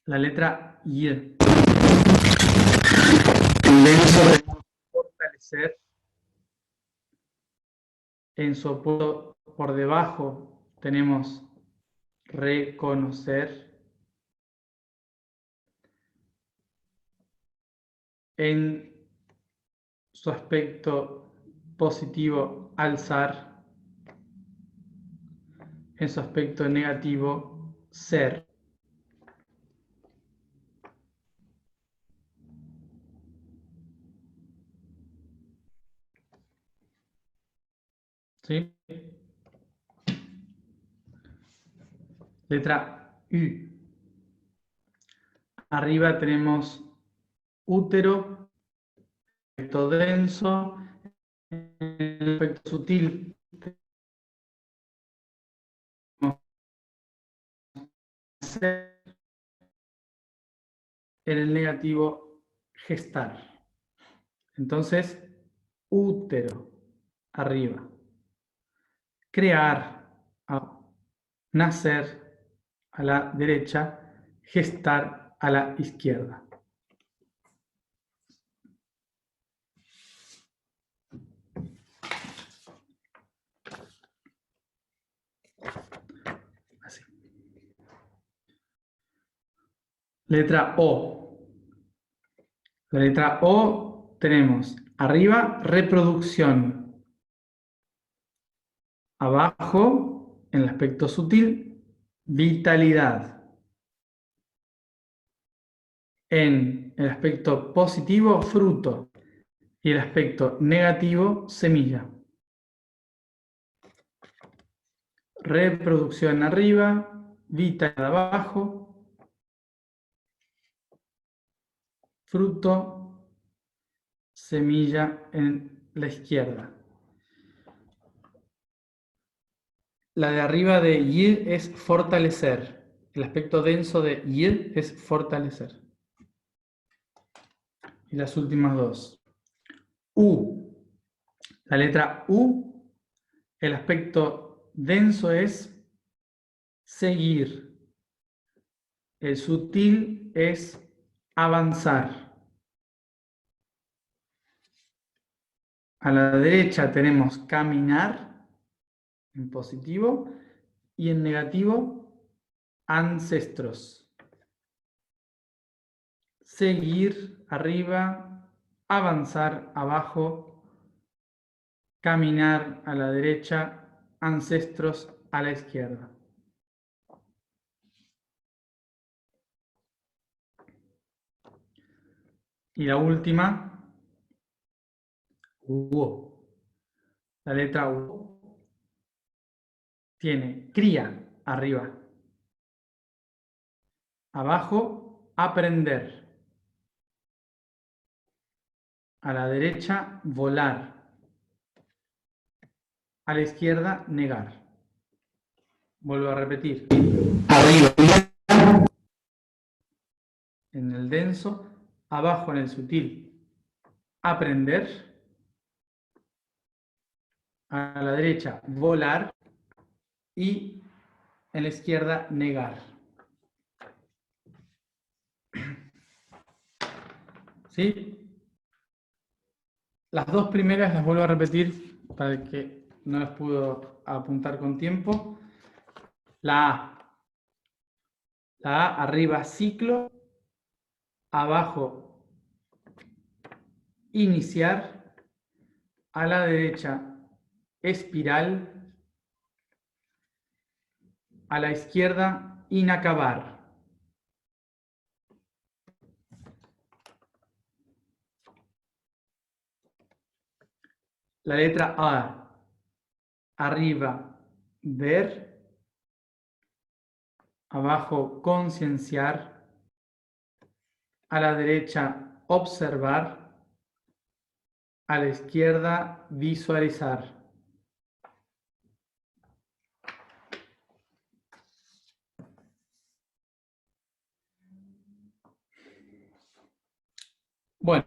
La letra Y. Fortalecer. En su opuesto por debajo tenemos reconocer. En su aspecto positivo, alzar. En su aspecto negativo, ser. ¿Sí? Letra U. Arriba tenemos útero, aspecto denso, en el aspecto sutil ser, en el negativo gestar. Entonces, útero, arriba. Crear, abajo. Nacer, a la derecha. Gestar, a la izquierda. Así. Letra O. La letra O tenemos arriba reproducción. Abajo, en el aspecto sutil, vitalidad. En el aspecto positivo, fruto. Y el aspecto negativo, semilla. Reproducción arriba, vitalidad abajo, fruto, semilla en la izquierda. La de arriba de Y es fortalecer. El aspecto denso de Y es fortalecer. Y las últimas dos. U. La letra U, el aspecto denso es seguir. El sutil es avanzar. A la derecha tenemos caminar en positivo y en negativo ancestros. Seguir arriba, avanzar abajo, caminar a la derecha, ancestros a la izquierda. Y la última, U. La letra U tiene cría arriba. Abajo, aprender. A la derecha, volar. A la izquierda, negar. Vuelvo a repetir. Arriba. En el denso, abajo en el sutil, aprender. A la derecha, volar. Y en la izquierda, negar. ¿Sí? Las dos primeras las vuelvo a repetir para el que no las pudo apuntar con tiempo. La A. La A arriba ciclo, abajo iniciar, a la derecha espiral, a la izquierda inacabar. La letra A arriba ver, abajo concienciar, a la derecha observar, a la izquierda visualizar. Bueno,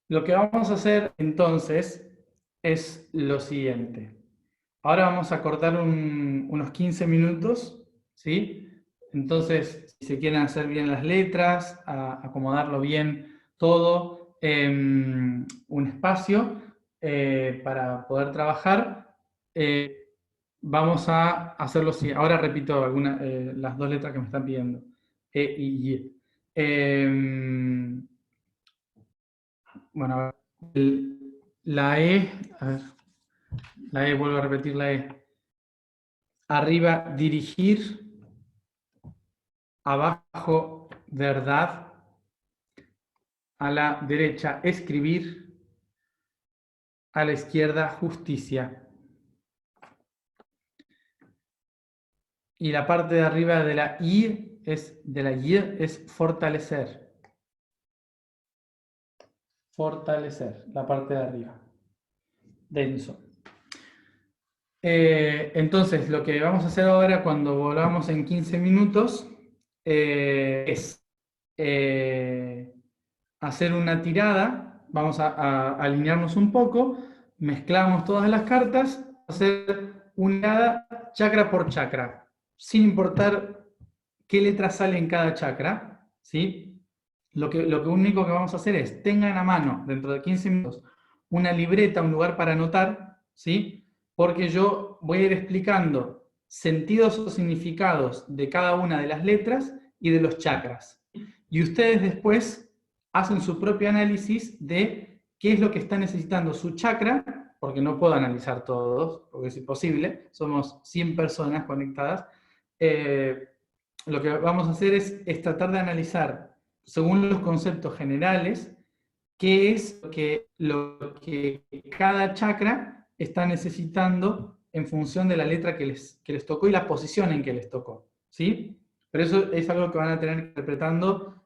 lo que vamos a hacer entonces es lo siguiente. Ahora vamos a cortar unos 15 minutos, ¿sí? Entonces, si se quieren hacer bien las letras, acomodarlo bien todo, un espacio para poder trabajar, vamos a hacerlo así. Ahora repito las dos letras que me están pidiendo. E y Y. Bueno, a ver, la E, a ver, la E, vuelvo a repetir la E. Arriba, dirigir. Abajo, verdad. A la derecha, escribir. A la izquierda, justicia. Y la parte de arriba de la I es fortalecer. Fortalecer, la parte de arriba. Denso. Entonces, lo que vamos a hacer ahora cuando volvamos en 15 minutos es hacer una tirada. Vamos a alinearnos un poco, mezclamos todas las cartas, hacer una tirada chakra por chakra, sin importar qué letra sale en cada chakra, ¿sí? Lo único que vamos a hacer es, tengan a mano, dentro de 15 minutos, una libreta, un lugar para anotar, ¿sí? Porque yo voy a ir explicando sentidos o significados de cada una de las letras y de los chakras. Y ustedes después hacen su propio análisis de qué es lo que está necesitando su chakra, porque no puedo analizar todos, porque es imposible, somos 100 personas conectadas. Lo que vamos a hacer es tratar de analizar, según los conceptos generales, qué es lo que cada chakra está necesitando en función de la letra que les tocó y la posición en que les tocó, ¿sí? Pero eso es algo que van a tener que ir interpretando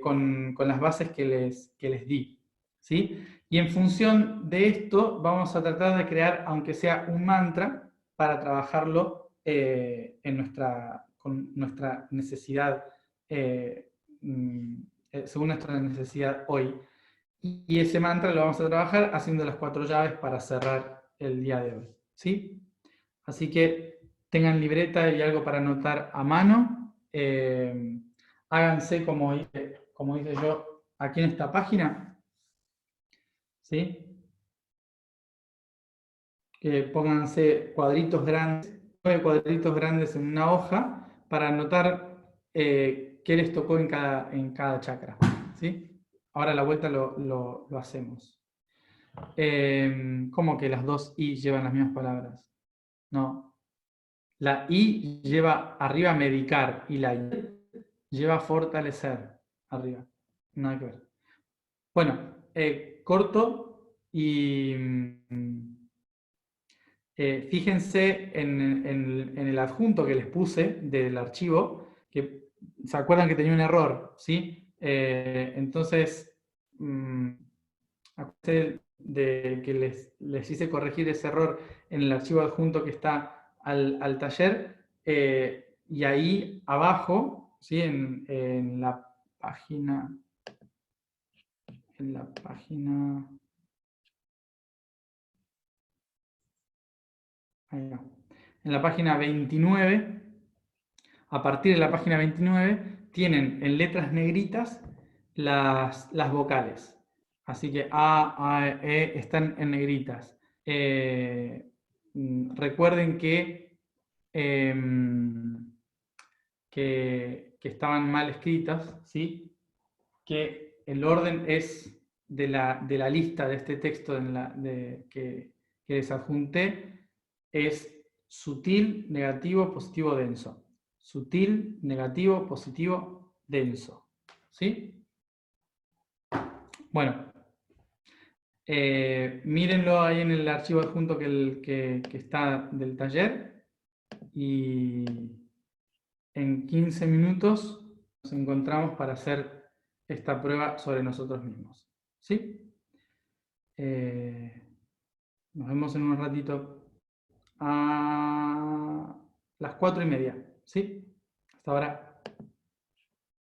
con las bases que les di, ¿sí? Y en función de esto vamos a tratar de crear, aunque sea un mantra, para trabajarlo con nuestra necesidad, según nuestra necesidad hoy. Y ese mantra lo vamos a trabajar haciendo las 4 llaves para cerrar el día de hoy, ¿sí? Así que tengan libreta y algo para anotar a mano. Háganse como hice yo aquí en esta página, ¿sí? Que pónganse cuadritos grandes, 9 cuadritos grandes en una hoja para anotar qué les tocó en cada chakra, ¿sí? Ahora a la vuelta lo hacemos. ¿Cómo que las dos I llevan las mismas palabras? No. La I lleva arriba medicar y la I lleva fortalecer arriba. Nada que ver. Bueno, corto y fíjense en el adjunto que les puse del archivo, que se acuerdan que tenía un error, ¿sí? Entonces, acuérdense de que les hice corregir ese error en el archivo adjunto que está al taller, y ahí abajo, ¿sí? En la página, ahí va. En la página 29, a partir de la página 29, tienen en letras negritas las vocales. Así que A, E están en negritas. Recuerden em, que estaban mal escritas, ¿sí? Que el orden es de la lista de este texto que les adjunté, es sutil, negativo, positivo, denso. Sutil, negativo, positivo, denso. ¿Sí? Bueno, mírenlo ahí en el archivo adjunto que está del taller y en 15 minutos nos encontramos para hacer esta prueba sobre nosotros mismos. ¿Sí? Nos vemos en un ratito a las 4:30. ¿Sí? Hasta ahora.